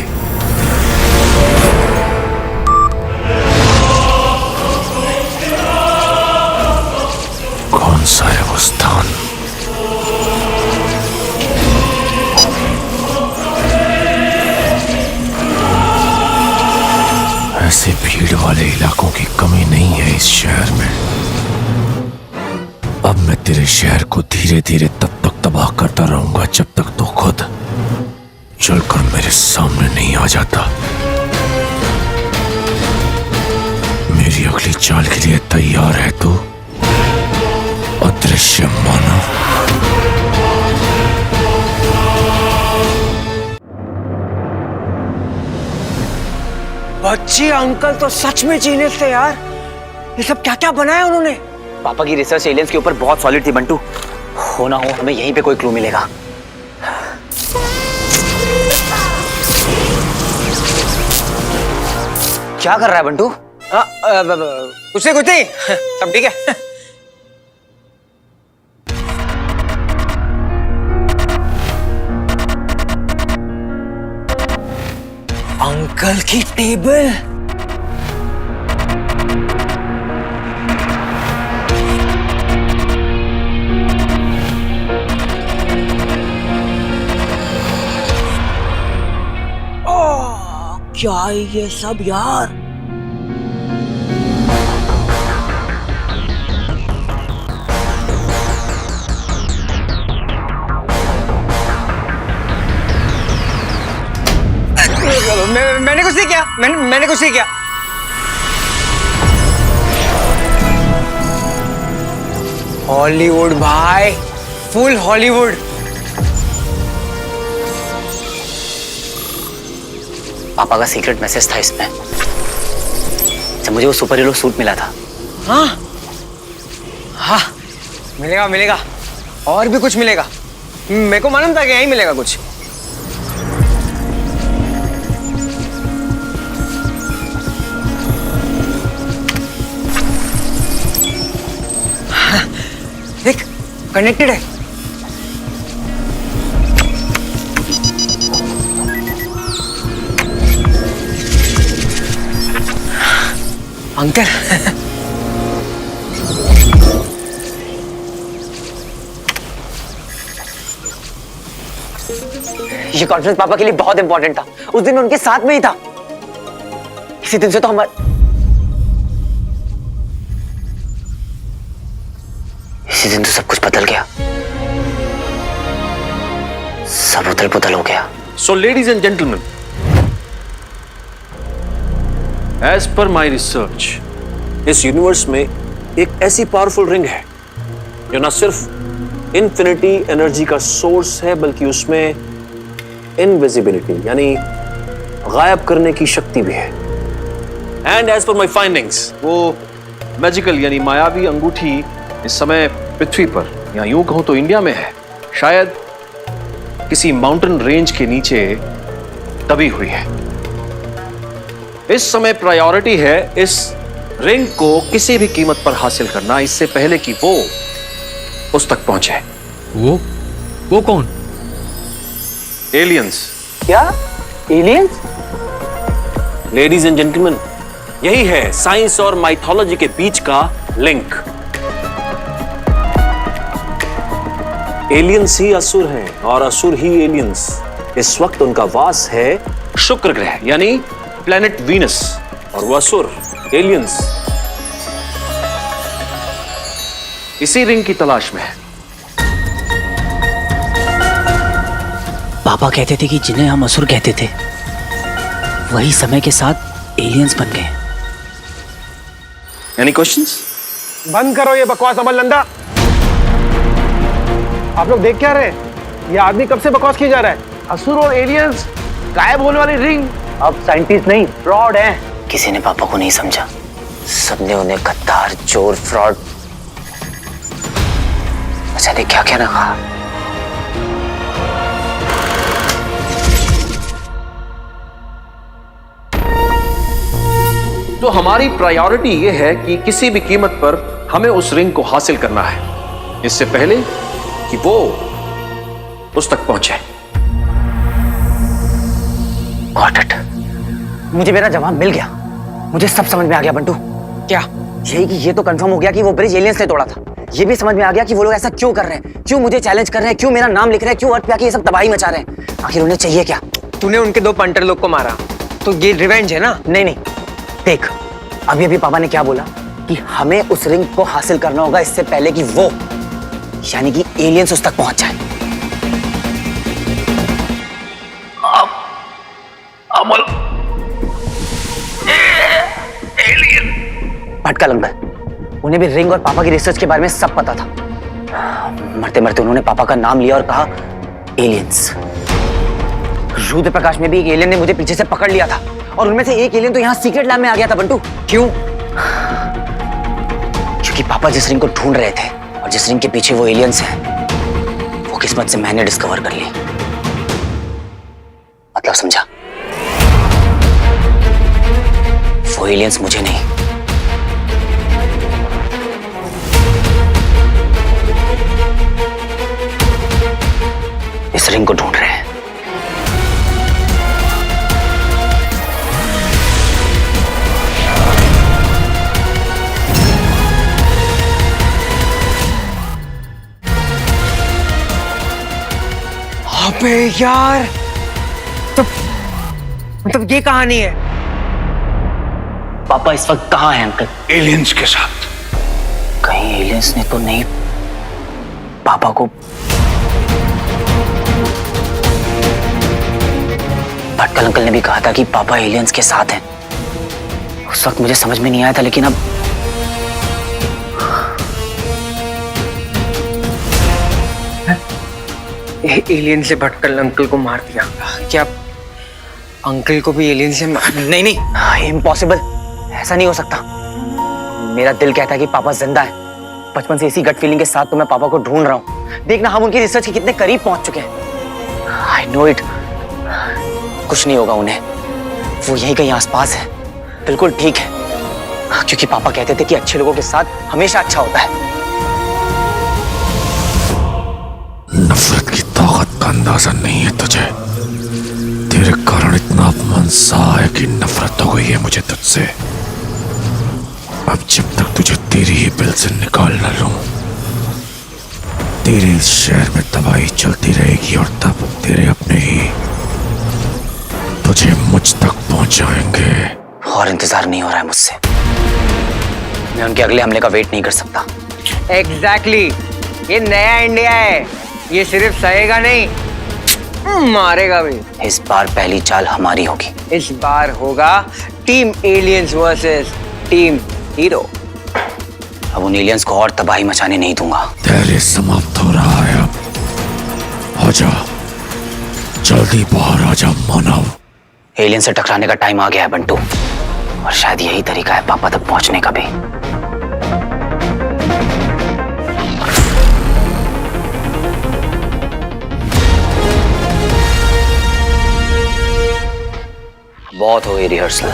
कौन सा है वो स्थान? ऐसे भीड़ वाले इलाकों की कमी नहीं है इस शहर में। अब मैं तेरे शहर को धीरे धीरे तब तक तबाह करता रहूंगा जब तक तू खुद चलकर मेरे सामने नहीं आ जाता। मेरी अगली चाल के लिए तैयार है तू, अदृश्य मानव? बच्ची अंकल तो सच में जीनियस थे यार। ये सब क्या क्या बनाया उन्होंने। पापा की रिसर्च एलियंस के ऊपर बहुत सॉलिड थी बंटू। हो ना हो हमें यहीं पे कोई क्लू मिलेगा। क्या कर रहा है बंटू? कुछ नहीं सब ठीक है। अंकल की टेबल। क्या है ये सब यार? मैंने कुछ नहीं किया। मैंने कुछ नहीं किया। हॉलीवुड भाई, फुल हॉलीवुड। पापा का सीक्रेट मैसेज था इसमें, जब मुझे वो सुपर हीरो सूट मिला था। हाँ हाँ, मिलेगा और भी कुछ मिलेगा। मेरे को मालूम था कि यहीं मिलेगा कुछ। देख, कनेक्टेड है। अंकल ये कॉन्फ्रेंस पापा के लिए बहुत इंपॉर्टेंट था। उस दिन उनके साथ में ही था। इसी दिन से तो इसी दिन तो सब कुछ बदल गया। सब उथल पुथल हो गया। So ladies and gentlemen, as per my research, इस यूनिवर्स में एक ऐसी पावरफुल रिंग है जो न सिर्फ इन्फिनिटी एनर्जी का सोर्स है बल्कि उसमें इनविजिबिलिटी यानी गायब करने की शक्ति भी है। And as per my findings, वो मैजिकल यानी मायावी अंगूठी इस समय पृथ्वी पर या यूं कहूं तो इंडिया में है। शायद किसी माउंटेन रेंज के नीचे दबी हुई है। इस समय प्रायोरिटी है इस रिंग को किसी भी कीमत पर हासिल करना, इससे पहले कि वो उस तक पहुंचे। वो कौन? एलियंस। क्या एलियंस? लेडीज एंड जेंटलमैन, यही है साइंस और माइथोलॉजी के बीच का लिंक। एलियंस ही असुर हैं और असुर ही एलियंस। इस वक्त उनका वास है शुक्र ग्रह यानी प्लेनेट वीनस, और वो असुर एलियंस इसी रिंग की तलाश में है। पापा कहते थे कि जिन्हें हम असुर कहते थे वही समय के साथ एलियंस बन गए। Any questions? बंद करो ये बकवास अमल नंदा। आप लोग देख क्या रहे हैं? ये आदमी कब से बकवास किया जा रहा है? असुर और एलियंस, गायब होने वाली रिंग। अब साइंटिस्ट नहीं, फ्रॉड है। किसी ने पापा को नहीं समझा, सबने उन्हें गद्दार, चोर, फ्रॉड, अच्छा ने क्या क्या ना कहा। तो हमारी प्रायोरिटी ये है कि किसी भी कीमत पर हमें उस रिंग को हासिल करना है, इससे पहले कि वो उस तक पहुंचे। Got it. मुझे मेरा जवाब मिल गया। मुझे सब समझ में आ गया बंटू। क्या? यही कि ये तो कंफर्म हो गया कि वो ब्रिज एलियंस ने तोड़ा था। ये भी समझ में आ गया कि वो लोग ऐसा क्यों कर रहे हैं, क्यों मुझे चैलेंज कर रहे हैं, क्यों मेरा नाम लिख रहे हैं, क्यों अर्थ पे आके ये सब तबाही मचा रहे हैं। आखिर उन्हें चाहिए क्या? तूने उनके 2 पंटर लोग को मारा तो ये रिवेंज है ना? नहीं, देख अभी अभी पापा ने क्या बोला कि हमें उस रिंग को हासिल करना होगा इससे पहले कि वो, यानी कि एलियंस उस तक पहुंच जाए। अमल भटकल अंकल, उन्हें भी रिंग और पापा की रिसर्च के बारे में सब पता था। मरते मरते उन्होंने पापा का नाम लिया और कहा एलियंस। रुद्र प्रकाश में भी एक एलियन ने मुझे पीछे से पकड़ लिया था और उनमें से एक एलियन तो यहाँ सीक्रेट लैब में आ गया था बंटू। क्यों? क्योंकि पापा जिस रिंग को ढूंढ रहे थे और जिस रिंग के पीछे वो एलियंस हैं, वो किस्मत से मैंने डिस्कवर कर ली। मतलब समझा? वो एलियंस मुझे नहीं, इस रिंग को ढूंढ रहे हैं। अबे यार, तो मतलब ये कहानी है। पापा इस वक्त कहाँ हैं अंकल? एलियंस के साथ। कहीं एलियंस ने तो नहीं पापा को? भटकल अंकल ने भी कहा था कि पापा एलियंस के साथ हैं। उस वक्त मुझे समझ में नहीं आया था, लेकिन अब एलियन से भटकल अंकल को मार दिया। क्या अंकल को भी एलियन से नहीं, इम्पॉसिबल। ऐसा नहीं हो सकता। मेरा दिल कहता है कि पापा जिंदा है। बचपन से इसी गट फीलिंग के साथ तो मैं पापा को ढूंढ रहा हूँ। देखना हम उनकी रिसर्च के कितने करीब पहुंच चुके हैं। I know it. कुछ नहीं होगा उन्हें, वो यहीं कहीं आसपास है। बिल्कुल ठीक है, क्योंकि पापा कहते थे कि अच्छे लोगों के साथ हमेशा अच्छा होता है। नफरत की ताकत का अंदाजा नहीं है तुझे। तेरे कारण इतना अपमान सा है कि नफरत हो गई है मुझे तुझसे। अब जब तक तुझे तेरी ही बिल से निकाल न लूं, तेरे इस शहर में तबाही चलती रहेगी और तब तेरे अपने ही तुझे मुझ तक पहुंचाएंगे। और इंतजार नहीं हो रहा है मुझसे। मैं उनके अगले हमले का वेट नहीं कर सकता। एग्जैक्टली। ये नया इंडिया है, ये सिर्फ सहेगा नहीं, मारेगा भी। इस बार पहली चाल हमारी होगी। इस बार होगा team aliens versus team hero. अब उन एलियंस को और तबाही मचाने नहीं दूंगा। धैर्य समाप्त हो रहा है। अब आजा, जल्दी बाहर आजा मानव। एलियन से टकराने का टाइम आ गया है बंटू, और शायद यही तरीका है पापा तक पहुंचने का भी। बहुत हो गई रिहर्सल,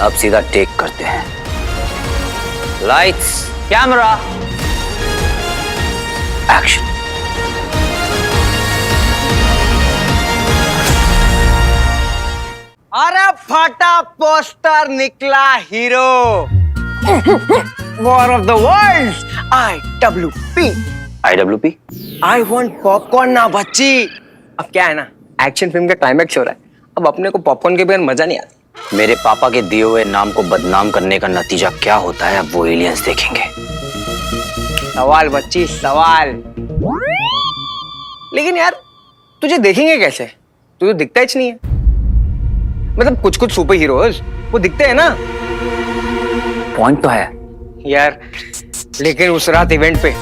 अब सीधा टेक करते हैं। Lights, camera, action. अरे फटा पोस्टर निकला hero. War of the worlds, IWP। IWP? I want popcorn ना बच्ची। अब क्या है ना, एक्शन फिल्म का क्लाइमैक्स हो रहा है, अब अपने को पॉपकॉर्न के बगैर मजा नहीं आता। मेरे पापा के दिए हुए नाम को बदनाम करने का नतीजा क्या होता है, अब वो एलियंस देखेंगे। सवाल बच्ची सवाल। लेकिन यार तुझे देखेंगे कैसे? तू तो दिखता ही नहीं है। मतलब कुछ कुछ सुपर हीरोज वो दिखते हैं ना। पॉइंट तो है यार, लेकिन उस रात इवेंट पे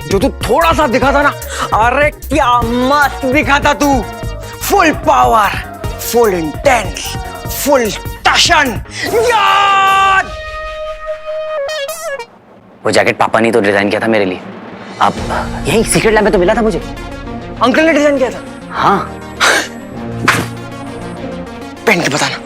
जो तू थोड़ा सा दिखा था ना, अरे क्या मस्त दिखा था तू। Full power, full intense, full टशन। यार वो जैकेट पापा ने तो डिजाइन किया था मेरे लिए। अब यही सीक्रेट लैब में तो मिला था मुझे। अंकल ने डिजाइन किया था? हाँ। पेंट बताना।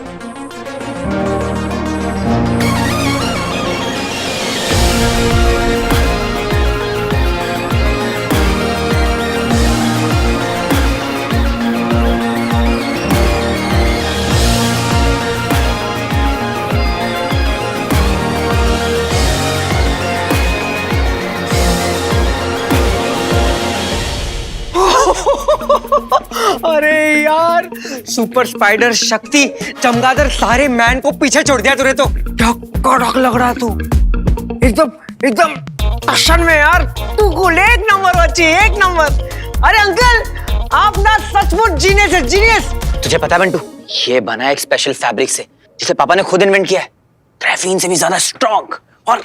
अरे यार, सुपर स्पाइडर शक्ति चमगादड़ सारे मैन को पीछे छोड़ दिया तूने तो। क्या कड़क लग रहा तू, एकदम एकदम टशन में यार। तू कूल, एक नंबर बच्ची, एक नंबर। अरे अंकल, आप ना सचमुच जीनियस है, जीनियस। तुझे पता है बंटू, ये बना है एक स्पेशल फैब्रिक से जिसे पापा ने खुद इन्वेंट किया है। ग्राफीन से भी ज्यादा स्ट्रॉन्ग और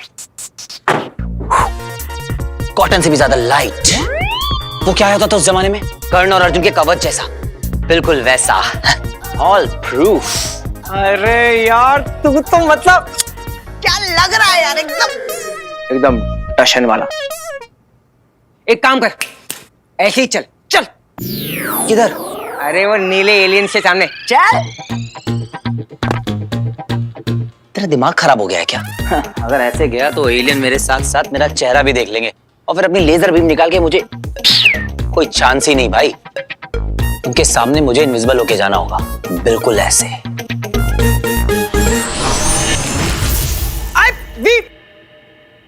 कॉटन से भी ज्यादा लाइट। वो क्या होता था उस जमाने में, कर्ण और अर्जुन के कवच जैसा, बिल्कुल वैसा। All proof. अरे यार तू तो मतलब क्या लग रहा है यार, एकदम एकदम टशन वाला। एक काम कर, ऐसे ही चल चल। किधर? अरे वो नीले एलियन के सामने चल। तेरा दिमाग खराब हो गया है क्या? अगर ऐसे गया तो एलियन मेरे साथ साथ मेरा चेहरा भी देख लेंगे और फिर अपनी लेजर बीम निकाल के मुझे, कोई चांस ही नहीं भाई। उनके सामने मुझे इनविजिबल होके जाना होगा, बिल्कुल ऐसे।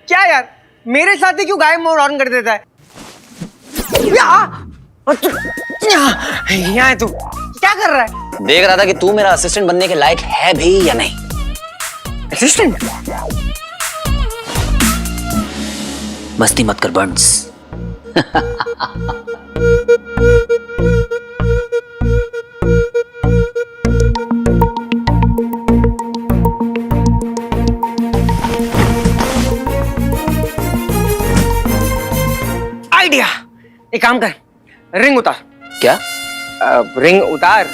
क्या यार, मेरे साथ ही क्यों गायब मोड ऑन कर देता है? यहाँ है तू, क्या कर रहा है? देख रहा था कि तू मेरा असिस्टेंट बनने के लायक है भी या नहीं। असिस्टेंट? मस्ती मत कर बर्न्स। आइडिया, एक काम कर, रिंग उतार। क्या? रिंग उतार।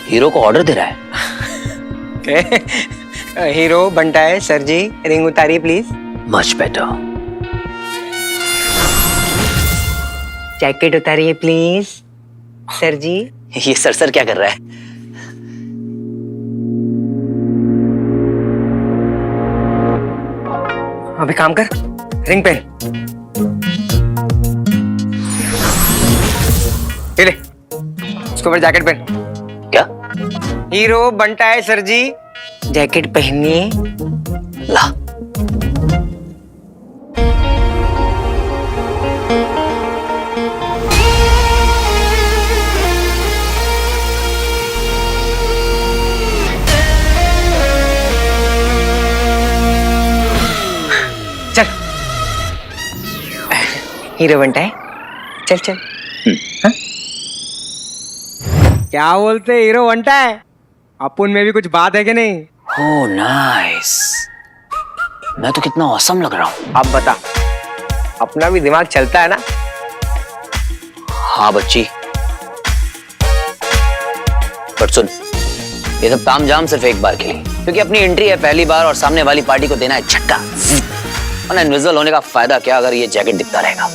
हीरो को ऑर्डर दे रहा है? हीरो बनता है सर जी, रिंग उतारिए प्लीज। Much better. जैकेट उतारिए प्लीज सर जी। ये सर क्या कर रहा है? अभी काम कर, रिंग पहन। ये ले, उसके ऊपर जैकेट पहन। क्या? हीरो बनता है सर जी, जैकेट पहनिए। ला। चल, हीरो बनता है, चल चल। हाँ? क्या बोलते, हीरो बनता है? अपन में भी कुछ बात है कि नहीं? ओह नाइस, मैं तो कितना औसम लग रहा हूँ। अब बता, अपना भी दिमाग चलता है ना? हाँ बच्ची, पर सुन, ये सब तामझाम सिर्फ एक बार के लिए, क्योंकि अपनी एंट्री है पहली बार और सामने वाली पार्टी को देना है झटका। और इनविजिबल होने का फायदा क्या अगर ये जैकेट दिखता रहेगा।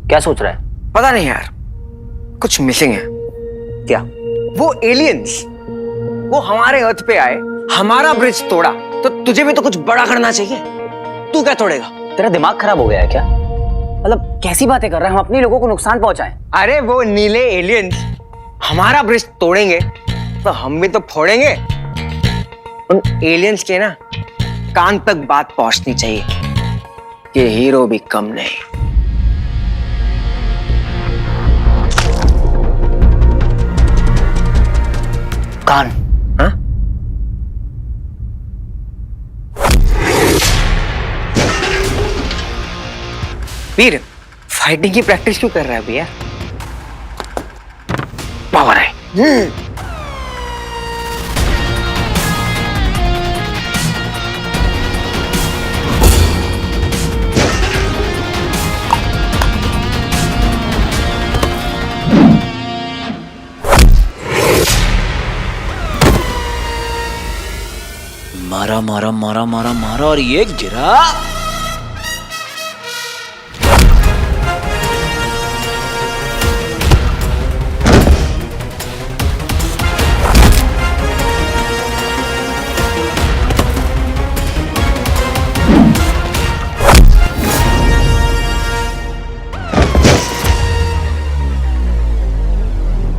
क्या सोच रहा है? पता नहीं यार, कुछ मिसिंग है। क्या? वो एलियंस, वो हमारे अर्थ पे आए, हमारा ब्रिज तोड़ा, तो तुझे भी तो कुछ बड़ा करना चाहिए। तू क्या तोड़ेगा? तेरा दिमाग खराब हो गया है क्या? मतलब कैसी बातें कर रहा है? हम अपने लोगों को नुकसान पहुंचाएं। अरे वो नीले एलियंस हमारा ब्रिज तोड़ेंगे तो हम भी तो फोड़ेंगे। उन एलियंस के ना कान तक बात पहुंचनी चाहिए कि हीरो भी कम नहीं। कान। हाँ? वीर, फाइटिंग की प्रैक्टिस क्यों कर रहा है भैया? पावर है। मारा मारा मारा मारा मारा और ये गिरा।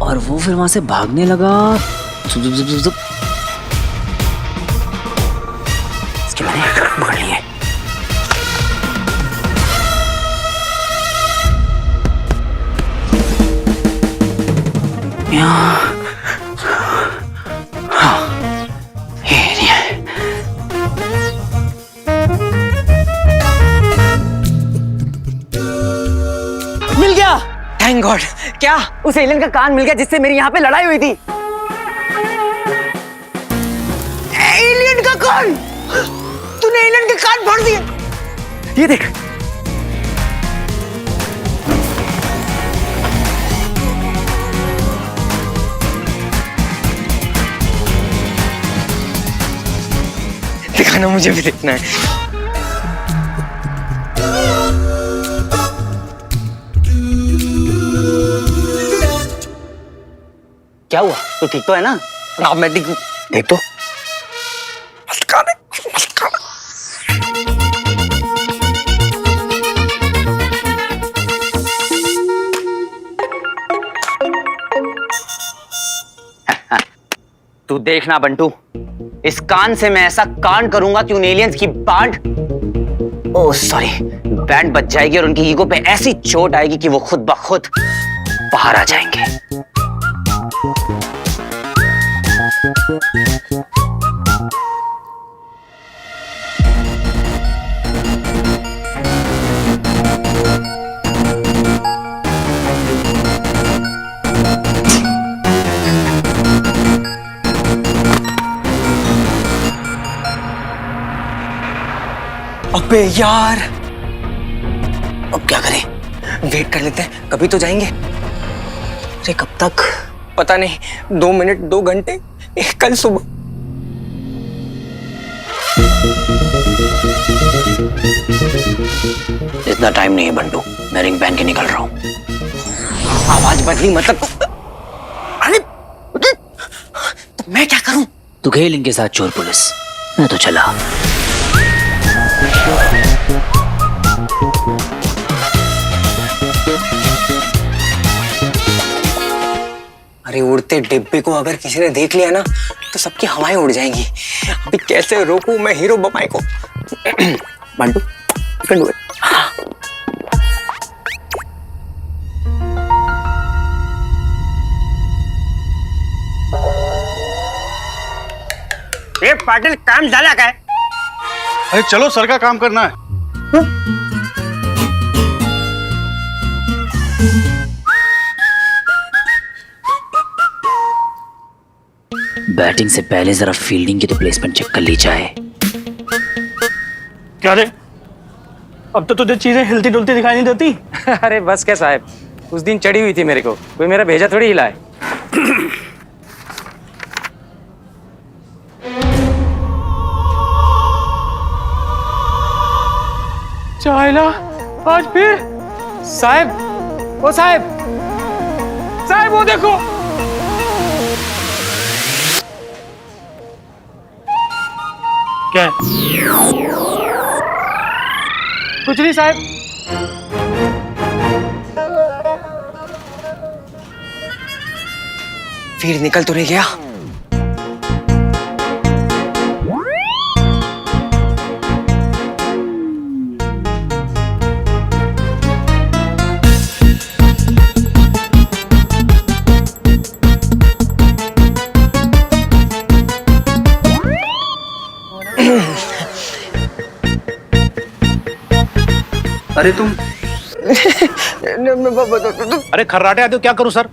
और वो फिर वहां से भागने लगा। जुप जुप जुप जुप जुप। इसके मैंने पकड़ लिए। यहाँ हाँ, ये एरिया है। मिल गया। Thank God. क्या उस एलियन का कान मिल गया जिससे मेरी यहाँ पे लड़ाई हुई थी? एलियन का कान? तूने एलियन के कान फाड़ दिए? ये देख। दिखाना, मुझे भी देखना है। क्या हुआ? तू ठीक तो है ना? अब मैं देख तो। तू देखना बंटू, इस कान से मैं ऐसा कांड करूंगा कि उन एलियंस की बैंड बच जाएगी और उनकी ईगो पे ऐसी चोट आएगी कि वो खुद ब खुद बाहर आ जाएंगे। अबे यार, अब क्या करें? वेट कर लेते हैं, कभी तो जाएंगे। अरे कब तक? पता नहीं, 2 मिनट, 2 घंटे, कल सुबह। इतना टाइम नहीं है बंटू, मैं रिंग पहन के निकल रहा हूं। आवाज बदली मतलब? अरे तो मैं क्या करूं? तू खेल इनके साथ चोर पुलिस, मैं तो चला। अरे उड़ते डिब्बे को अगर किसी ने देख लिया ना तो सबकी हवाएं उड़ जाएंगी। अभी कैसे रोकूं मैं हीरो बमाई को? Bantu, you can do it. ये पाटिल काम झाला काय? अरे चलो, सर का काम करना है। बैटिंग से पहले जरा फील्डिंग की तो प्लेसमेंट चेक कर ली जाए। क्या रे, अब तो तुझे चीजें हिलती डुलती दिखाई नहीं देती? अरे बस क्या साहब, उस दिन चढ़ी हुई थी मेरे को, कोई मेरा भेजा थोड़ी हिला है। चाइला आज फिर? साहब, ओ साहब, साहब वो देखो। क्या है? कुछ नहीं साहब। फिर निकल तो नहीं गया? अरे तुम अरे खर्राटे आते हो, क्या करूं सर?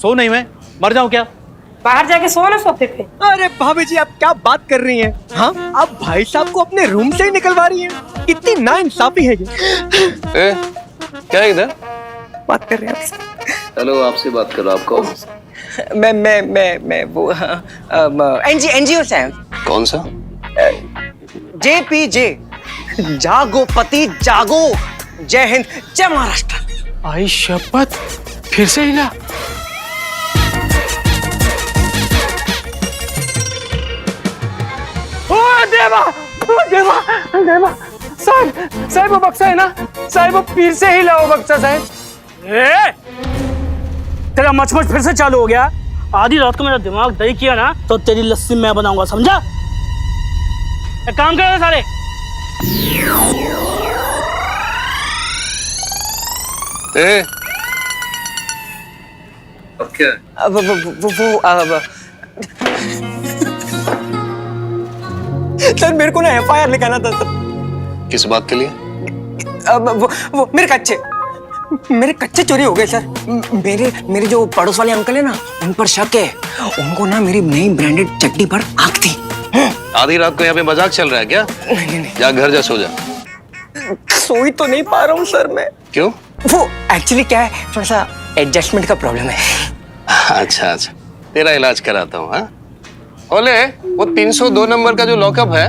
सो नहीं मैं मर जाऊं क्या? बाहर जाके सो ना सोफे पे। अरे भाभी जी, आप क्या बात कर रही हैं? हाँ, आप भाई साहब को अपने रूम से ही निकलवा रही हैं? कितनी नाइंसाफी है ये। क्या इधर बात कर रहे हैं? हेलो, आपसे बात कर रहा हूँ। आपको मैं वो एनजीओ से हैं। कौन सा? JPJ, जागो पति जागो। जय हिंद, जय महाराष्ट्र। आई शपथ, फिर से हिला। देवा, देवा, देवा, साहब वो बक्सा है ना? साहब वो फिर से हिला वो बक्सा साहब। तेरा मचमच फिर से चालू हो गया। आधी रात को मेरा दिमाग दही किया ना तो तेरी लस्सी मैं बनाऊंगा, समझा? एक काम कर रहे सारे। अब क्या है? सर मेरे को ना FIR लिखाना था सर। किस बात के लिए? वो मेरे कच्चे चोरी हो गए सर। मेरे जो पड़ोस वाले अंकल है ना, उन पर शक है। उनको ना मेरी नई ब्रांडेड चड्डी पर आंख थी। आधी रात को यहाँ पे मजाक चल रहा है क्या? नहीं। जा घर जा, सो जा। सोई तो नहीं पा रहा हूँ सर मैं। क्यों? वो एक्चुअली क्या है, थोड़ा सा एडजस्टमेंट का प्रॉब्लम है। अच्छा, तेरा इलाज कराता हूँ। हाँ, ओले, वो 302 नंबर का जो लॉकअप है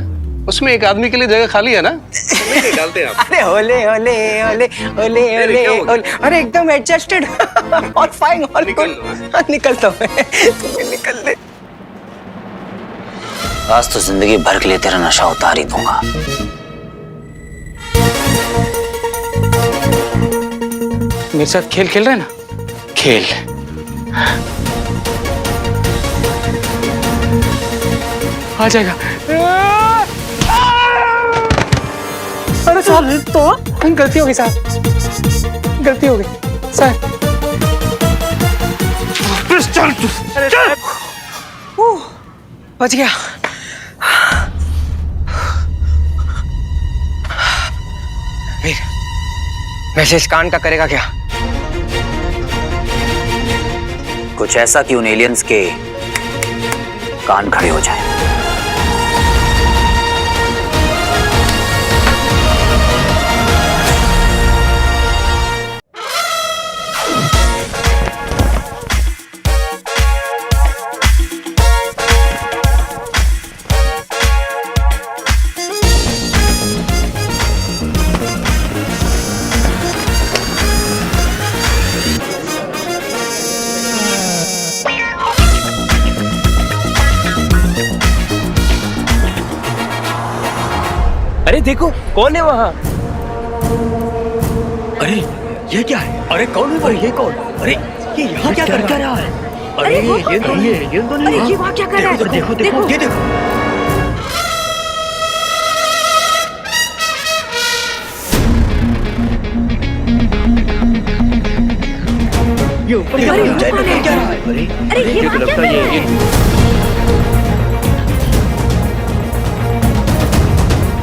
उसमें एक आदमी के लिए जगह खाली है ना? डालते हैं आप। अरे ओले ओले ओले ओले ओले ओले, अरे एकदम एडजस्टेड और फाइन और निकलता हूँ निकल दे। आज तो जिंदगी भर के लिए तेरा नशा उतार ही दूंगा। मेरे साथ खेल खेल रहे हैं ना? खेल। आ जाएगा। अरे साहब, तो गलती हो गई साहब, गलती हो गई साहब। बच गया। वैसे इस कान का करेगा क्या? कुछ ऐसा कि उन एलियंस के कान खड़े हो जाए। अरे देखो, कौन है वहाँ? अरे ये क्या है? अरे कौन है भाई? ये कौन? अरे ये यहाँ क्या कर रहा है? अरे ये तो नहीं है, ये तो नहीं है। ये वहाँ क्या कर रहा है? देखो देखो ये देखो। ये ऊपर क्या रहा है? अरे ये लगता है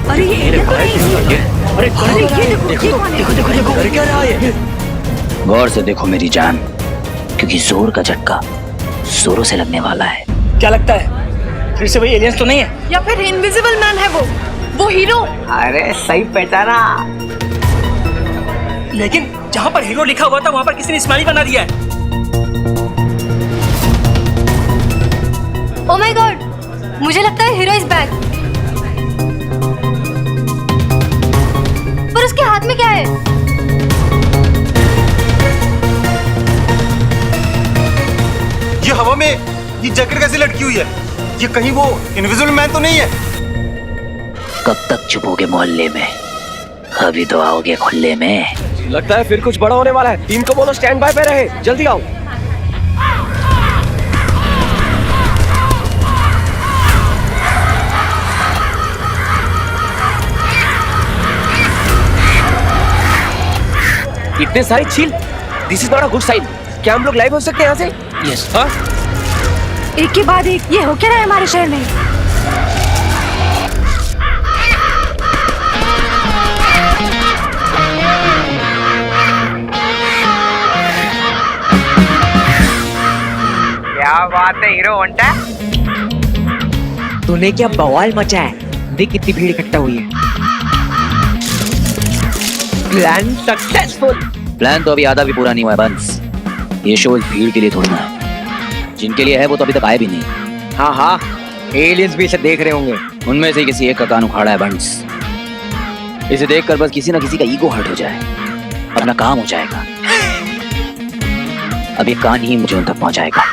अरे ये अरे देखो कर क्या रहा है? गौर से देखो मेरी जान, क्योंकि जोर का झटका जोरों से लगने वाला है। क्या लगता है फिर से वही एलियंस तो नहीं है? या फिर इनविजिबल मैन है वो हीरो? अरे सही पहचाना। लेकिन जहाँ पर हीरो लिखा हुआ था वहाँ पर किसी ने स्माइली बना दिया है। ओह माय गॉड, मुझे लगता है हीरो इज बैक। पर उसके हाथ में क्या है? ये हवा में ये जैकेट कैसे लटकी हुई है? ये कहीं वो इनविजिबल मैन तो नहीं है? कब तक छुपोगे मोहल्ले में? अभी तो आओगे खुले में। लगता है फिर कुछ बड़ा होने वाला है। टीम को बोलो स्टैंड बाय पे रहे, जल्दी आओ। इतने सारे छील, this is not a good sign. क्या हम लोग लाइव हो सकते हैं यहाँ से? यस। हाँ, एक के बाद एक ये हो क्या रहा है हमारे शहर में? बात है हीरो होंडा। तूने क्या बवाल मचा है, देख कितनी भीड़ इकट्ठा हुई है। Plan successful. प्लान तो अभी आधा भी पूरा नहीं हुआ है बंस। ये शो इस भीड़ के लिए थोड़ी ना है, जिनके लिए है वो तो अभी तक आए भी नहीं। हाँ हाँ, एलियंस भी इसे देख रहे होंगे। उनमें से किसी एक का कान उखाड़ा है बंस। इसे देखकर बस किसी ना किसी का ईगो हर्ट हो जाए, अपना काम हो जाएगा। अब ये कान ही मुझे उन तक पहुंचाएगा।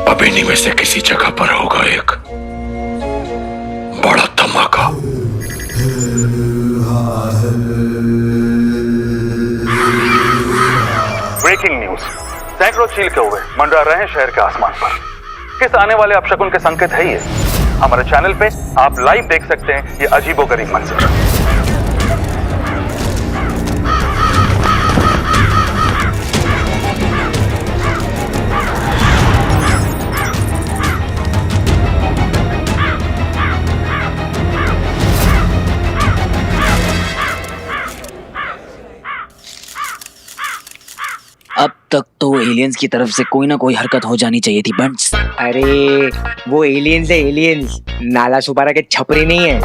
अब इन्हीं में से किसी जगह पर होगा एक बड़ा धमाका। ब्रेकिंग न्यूज, सैकड़ों चीलके हुए मंडरा रहे हैं शहर के आसमान पर। किस आने वाले अपशकुन के संकेत है ये? हमारे चैनल पे आप लाइव देख सकते हैं ये अजीबोगरीब मंजर। अब तक तो एलियंस की तरफ से कोई ना कोई हरकत हो जानी चाहिए थी बंस। अरे वो एलियंस है एलियंस, नाला सुपारा के छपरी नहीं है।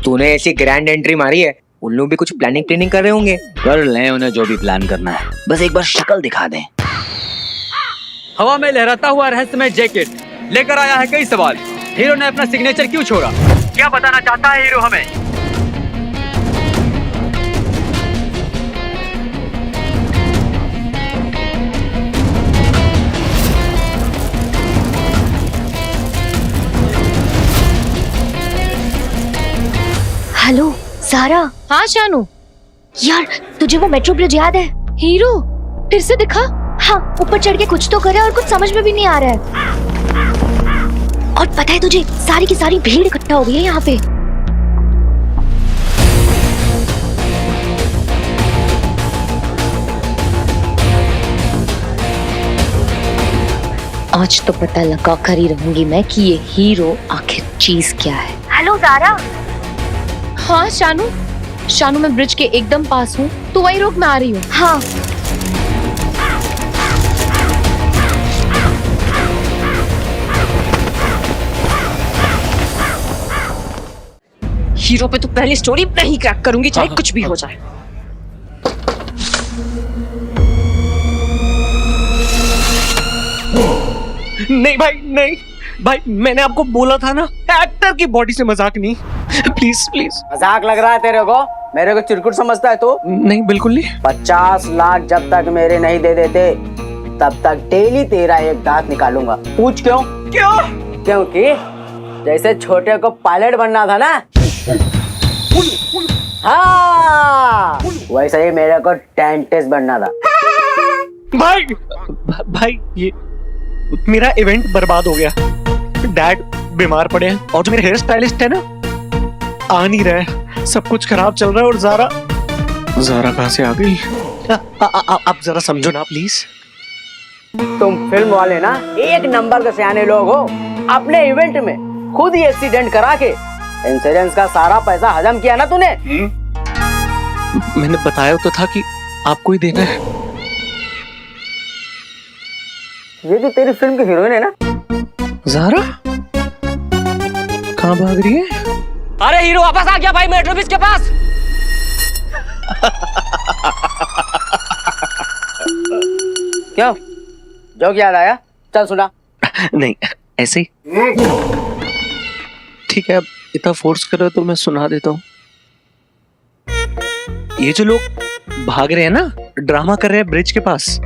तूने ऐसी ग्रैंड एंट्री मारी है, उन लोग भी कुछ प्लानिंग कर रहे होंगे। कर लें उन्हें जो भी प्लान करना है, बस एक बार शक्ल दिखा दें। हवा में लहराता हुआ रहस्यमय जैकेट लेकर आया है कई सवाल। हीरो ने अपना सिग्नेचर क्यों छोड़ा? क्या बताना चाहता है हीरो हमें? हेलो सारा। हाँ शानू। यार तुझे वो मेट्रो ब्रिज याद है? हीरो फिर से दिखा। हाँ ऊपर चढ़ के कुछ तो करे और कुछ समझ में भी नहीं आ रहा है। और पता है तुझे, सारी की सारी भीड़ इकट्ठा हो गई है यहाँ पे। आज तो पता लगा कर ही रहूंगी मैं कि ये हीरो आखिर चीज क्या है। हेलो सारा। हाँ शानू। शानू मैं ब्रिज के एकदम पास हूँ, तो वही रोक मैं आ रही हूँ। हाँ हीरो पे तो पहली स्टोरी नहीं क्रैक करूंगी, चाहे कुछ भी हो जाए। नहीं भाई नहीं भाई, मैंने आपको बोला था ना, एक्टर की बॉडी से मजाक नहीं। Please please. मजाक लग रहा है तेरे को? मेरे को चिरकुट समझता है तू? नहीं बिल्कुल नहीं। 50 लाख जब तक मेरे नहीं दे देते तब तक डेली तेरा एक दांत निकालूंगा। पूछ क्यों? क्योंकि जैसे छोटे को पायलट बनना था ना, हाँ वैसे ही मेरे को डेंटिस्ट बनना था। भाई ये मेरा इवेंट बर्बाद हो गया। डैड बीमार पड़े हैं और जो मेरे हेयर स्टाइलिस्ट है ना, आ नहीं रहा है। सब कुछ खराब चल रहा है। और ज़ारा कहाँ से आ गई? आप जरा समझो ना प्लीज। तुम फिल्म वाले ना एक नंबर के सियाने लोग हो। अपने इवेंट में खुद ही एक्सीडेंट करा के इंश्योरेंस का सारा पैसा हजम किया ना तूने। मैंने बताया तो था कि आपको ही देना है। ये जो तेरी फिल्म की हीरोइन है ना, ज़ारा कहाँ भाग रही है? अरे हीरो वापस आ गया भाई मेट्रो ब्रिज के पास। क्यों जोक याद आया? चल सुना। नहीं ऐसे ही। ठीक है, अब इतना फोर्स कर रहे हो तो मैं सुना देता हूँ। ये जो लोग भाग रहे हैं ना, ड्रामा कर रहे हैं ब्रिज के पास,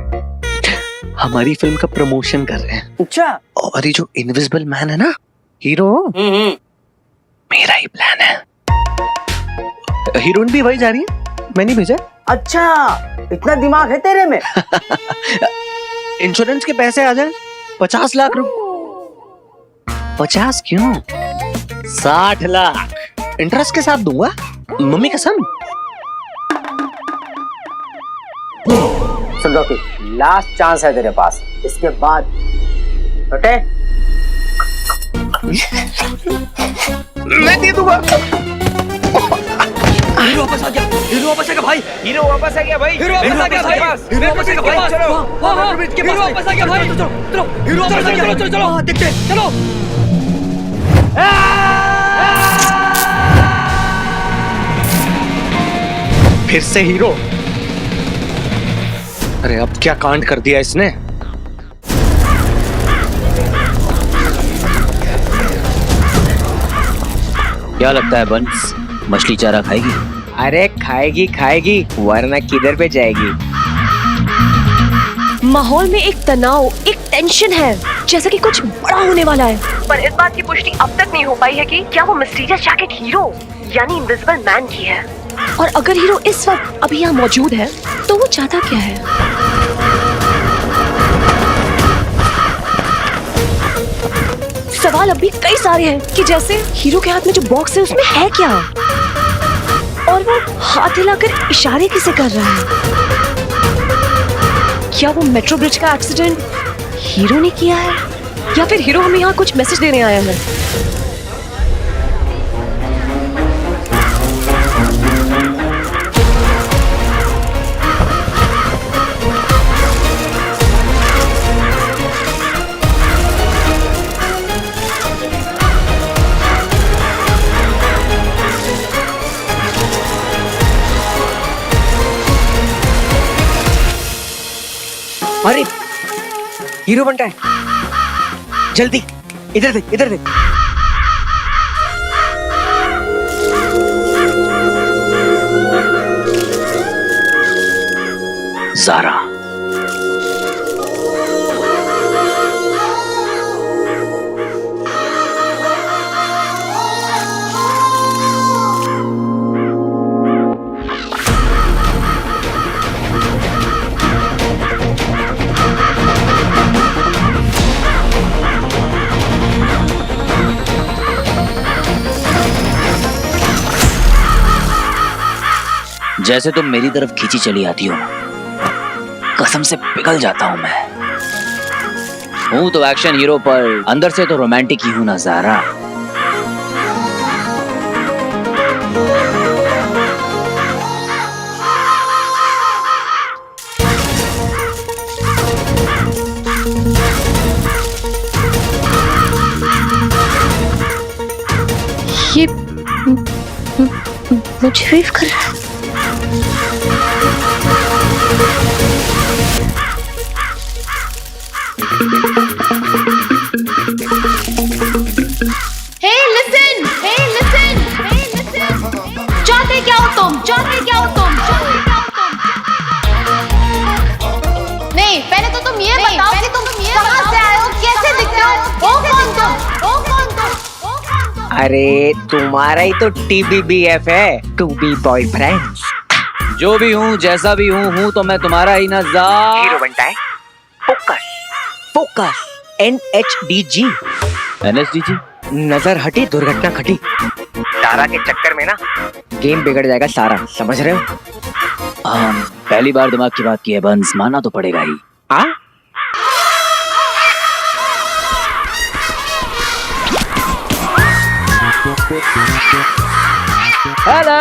हमारी फिल्म का प्रमोशन कर रहे हैं। अच्छा। और ये जो इनविजिबल मैन है ना, हीरो, मेरा ही प्लान है। हीरोइन भी वही जा रही है, मैंने भेजा। अच्छा, इतना दिमाग है तेरे में। इंश्योरेंस के पैसे आ जाए 50 लाख रुपए। 50 क्यों, 60 लाख इंटरेस्ट के साथ दूंगा, मम्मी कसम। सुन रॉकी, लास्ट चांस है तेरे पास, इसके बाद हटे। मैं दे दूंगा। हीरो वापस आ गया, हीरो वापस आ गया भाई, हीरो वापस आ गया भाई, हीरो वापस आ गया भाई, हीरो वापस आ गया भाई, चलो हीरो वापस आ गया भाई, चलो हीरो वापस आ गया, चलो चलो देखते हैं, चलो। फिर से हीरो। अरे अब क्या कांड कर दिया इसने। क्या लगता है बंस, मछली चारा खाएगी? अरे खाएगी खाएगी, वरना किधर पे जाएगी। माहौल में एक तनाव, एक टेंशन है, जैसा कि कुछ बड़ा होने वाला है। पर इस बात की पुष्टि अब तक नहीं हो पाई है कि क्या वो मिस्टीरियस जैकेट हीरो यानी इनविजिबल मैन की है। और अगर हीरो इस वक्त अभी यहाँ मौजूद है तो वो चाहता क्या है। सवाल अभी कई सारे हैं कि जैसे हीरो के हाथ में जो बॉक्स है उसमें है क्या, और वो हाथ हिलाकर इशारे किसे कर रहा है। क्या वो मेट्रो ब्रिज का एक्सीडेंट हीरो ने किया है, या फिर हीरो हमें यहाँ कुछ मैसेज देने आया है। अरे हीरो बनता है, जल्दी इधर देख, इधर देख। ज़ारा, जैसे तुम मेरी तरफ खींची चली आती हो, कसम से पिघल जाता हूं मैं। हूं तो एक्शन हीरो, पर अंदर से तो रोमांटिक ही हूं ना ज़ारा। ये मुझे वेव कर रहा है। Hey, listen! Hey, listen! Hey, listen! चाहते क्या हो तुम? चाहते क्या हो तुम? चाहते क्या हो तुम? नहीं, पहले तो तुम ये बताओ कि तुम कहाँ से आए हो, कैसे दिखते हो, हो कौन तुम? हो कौन तुम? अरे तुम्हारा ही तो TBBF है, टू बी बॉयफ्रेंड्स। जो भी हूँ, जैसा भी हूँ तो मैं तुम्हारा ही ना ज़ारा। हीरो बनता है, फोकस फोकस, NHDG, NSDG, नजर हटी दुर्घटना घटी। तारा के चक्कर में ना गेम बिगड़ जाएगा सारा, समझ रहे हो? पहली बार दिमाग की बात की है बंस, मानना तो पड़ेगा ही। हेलो,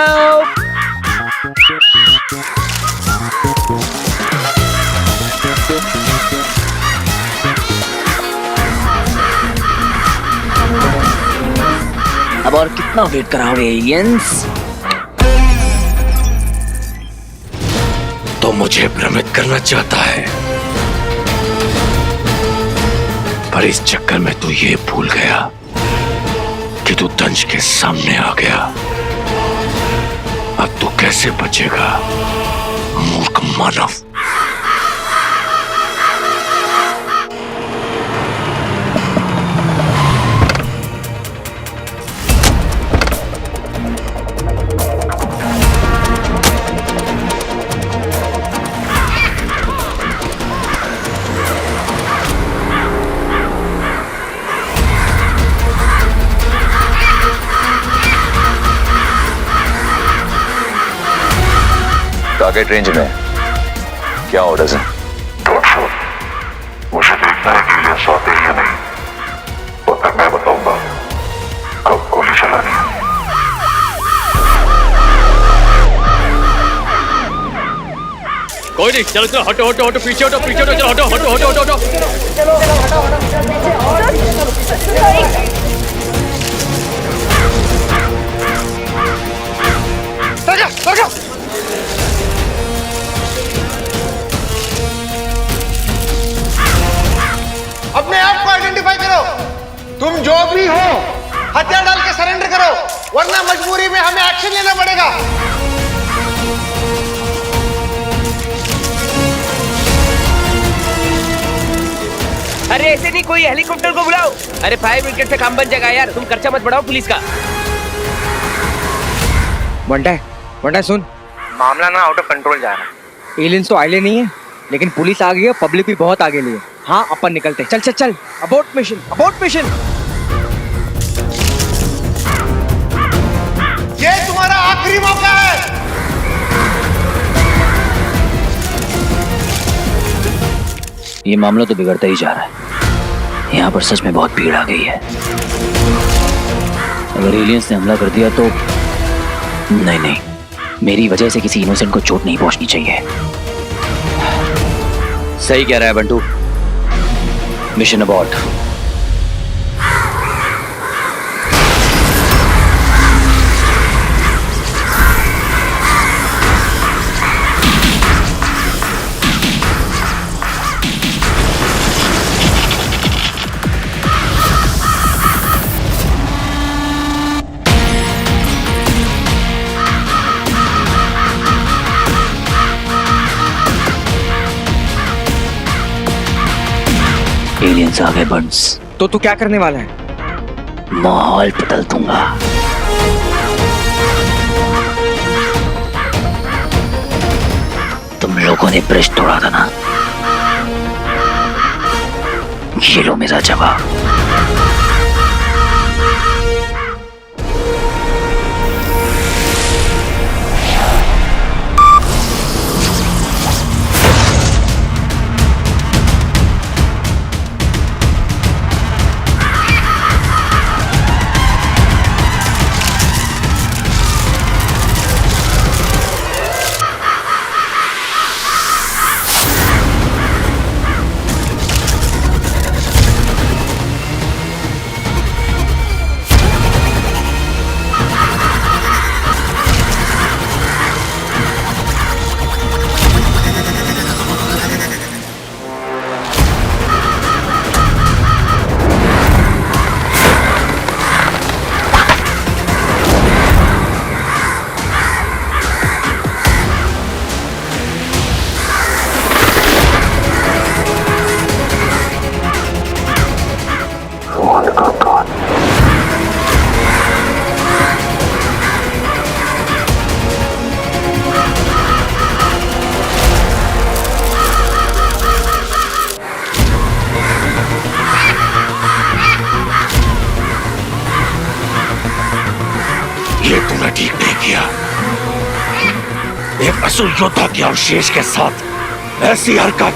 अब और कितना वेट कराओगे एलियंस? तो मुझे भ्रमित करना चाहता है, पर इस चक्कर में तू ये भूल गया कि तू दंश के सामने आ गया। अब तू कैसे बचेगा मूर्ख मानव? टारगेट रेंज में क्या ऑर्डर्स हैं? मुझे देखना है कि ये सौते या नहीं, और फिर मैं बताऊंगा। कोई नहीं, चलो चलो, हटो हटो हटो, पीछे हटो, पीछे हटो, चलो हटो हटो हटो हटो हटो। अपने आप को आइडेंटिफाई करो, तुम जो भी हो, हथियार डाल के सरेंडर करो, वरना मजबूरी में हमें एक्शन लेना पड़ेगा। अरे ऐसे नहीं, कोई हेलीकॉप्टर को बुलाओ। अरे फायर ब्रिगेड से काम बन जाएगा यार, तुम खर्चा मत बढ़ाओ पुलिस का। बंटा सुन, मामला ना आउट ऑफ कंट्रोल जा रहा है। एलियंस तो आइले नहीं है, लेकिन पुलिस आ गई है, पब्लिक भी बहुत आगे ली है। हाँ, अपन निकलते, चल चल चल, अबॉर्ट मिशन, अबॉर्ट मिशन। ये तुम्हारा आखिरी मौका है। ये मामला तो बिगड़ता ही जा रहा है। यहाँ पर सच में बहुत भीड़ आ गई है। अगर एलियंस ने हमला कर दिया तो नहीं, मेरी वजह से किसी इनोसेंट को चोट नहीं पहुंचनी चाहिए। सही कह रहा है बंटू। Mission abort. एलियंस आ गए बंस। तो तू क्या करने वाला है? माहौल बदल दूंगा। तुम लोगों ने ब्रिज तोड़ा था ना, ये लो मेरा जवाब। ये तूने ठीक नहीं किया। एक असुर योद्धा के अवशेष के साथ ऐसी हरकत।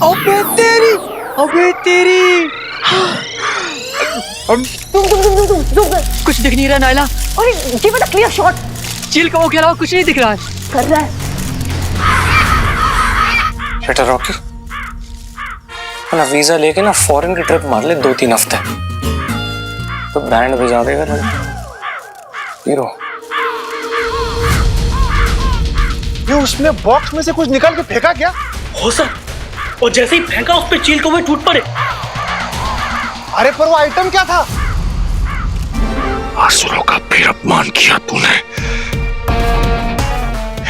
अबे तेरी, अबे तेरी। कुछ दिख नहीं रहा नायला। अरे give it a clear shot. चील कवों के अलावा कुछ नहीं दिख रहा है। कर रहा है। बेटा रॉकी, अपना वीजा लेके ना फॉरेन की ट्रिप मार ले 2-3 हफ्ते, तो ब्रांड भेजा देगा ना हीरो। ये उसने बॉक्स में से कुछ निकाल के फेंका क्या? हो सर, और जैसे ही फेंका उस पे चील कौवे टूट पड़े। अरे पर वो आइटम क्या था? असुरों का फिर अपमान किया तूने,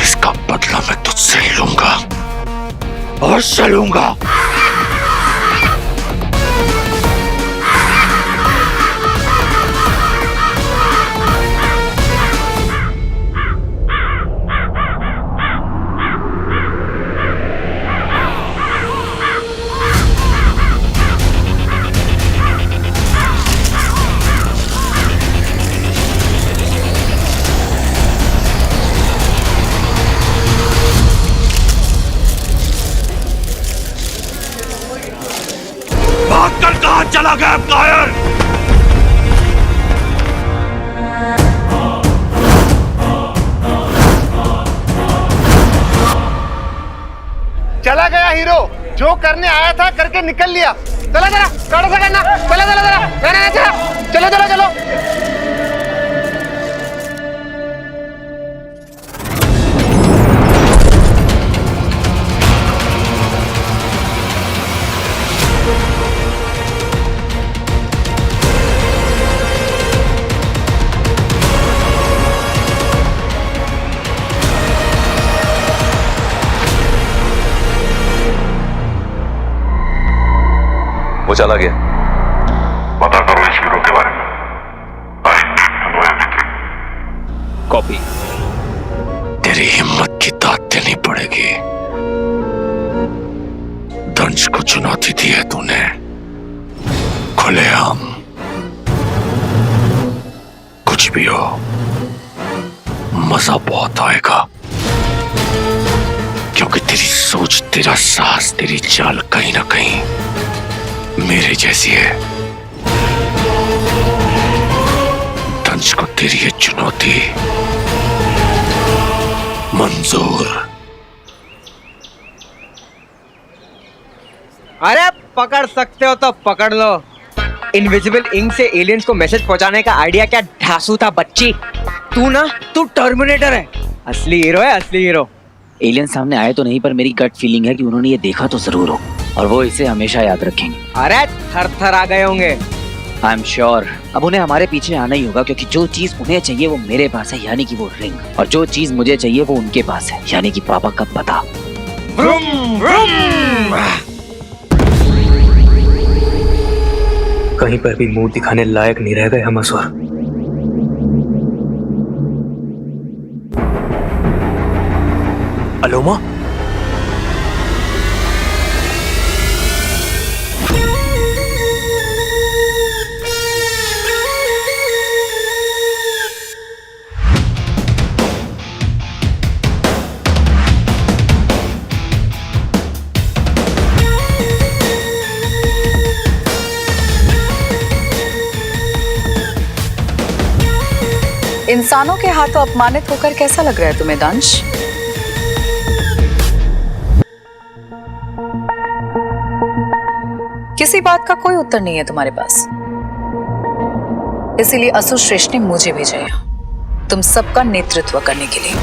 इसका बदला मैं तुझसे लूंगा और चलूंगा। भागकर कहां चला गया कायर? चला गया हीरो, जो करने आया था करके निकल लिया। चला जरा, थोड़ा सा करना, चला चला जरा, ना चला, चलो चलो चलो। वो चला गया। पता करो इस हीरो के बारे में। कॉपी। तेरी हिम्मत की दाद देनी पड़ेगी। दंश को चुनौती दी है तूने, खुलेआम। कुछ भी हो, मजा बहुत आएगा, क्योंकि तेरी सोच, तेरा साहस, तेरी चाल कहीं ना कहीं मेरे जैसी है। दंश को तेरी ये चुनौती मंजूर। अरे पकड़ सकते हो तो पकड़ लो। इनविजिबल इंक से एलियंस को मैसेज पहुंचाने का आइडिया क्या ढासू था बच्ची। तू टर्मिनेटर है। असली हीरो है, असली हीरो। एलियन सामने आए तो नहीं, पर मेरी गट फीलिंग है कि उन्होंने ये देखा तो जरूर हो, और वो इसे हमेशा याद रखेंगे। अरे थर आ गए होंगे। आई एम श्योर अब उन्हें हमारे पीछे आना ही होगा, क्योंकि जो चीज उन्हें चाहिए वो मेरे पास है, यानी कि वो रिंग, और जो चीज मुझे चाहिए वो उनके पास है, यानी कि पापा का पता। Vroom, vroom. कहीं पर भी मुंह दिखाने लायक नहीं रह गए हम असुर। अलोमा, इंसानों के हाथों अपमानित होकर कैसा लग रहा है तुम्हें दंश? किसी बात का कोई उत्तर नहीं है तुम्हारे पास, इसीलिए असुर श्रेष्ठ ने मुझे भेजा यहाँ तुम सबका नेतृत्व करने के लिए।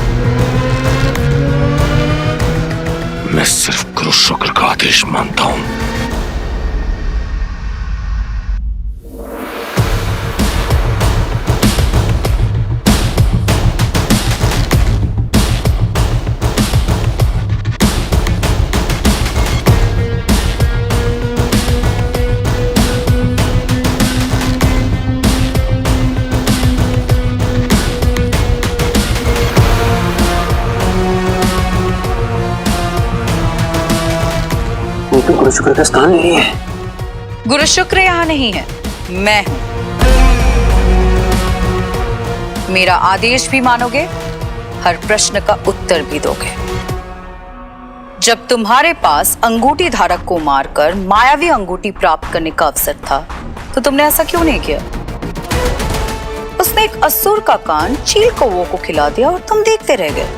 मैं सिर्फ गुरु शुक्र का आदेश मानता हूं। गुरु शुक्र का स्थान नहीं है। गुरु शुक्र यहाँ नहीं है, मैं हूं। मेरा आदेश भी मानोगे, हर प्रश्न का उत्तर भी दोगे। जब तुम्हारे पास अंगूठी धारक को मारकर मायावी अंगूठी प्राप्त करने का अवसर था, तो तुमने ऐसा क्यों नहीं किया? उसने एक असुर का कान चील कौवों को खिला दिया और तुम देखते रह गए।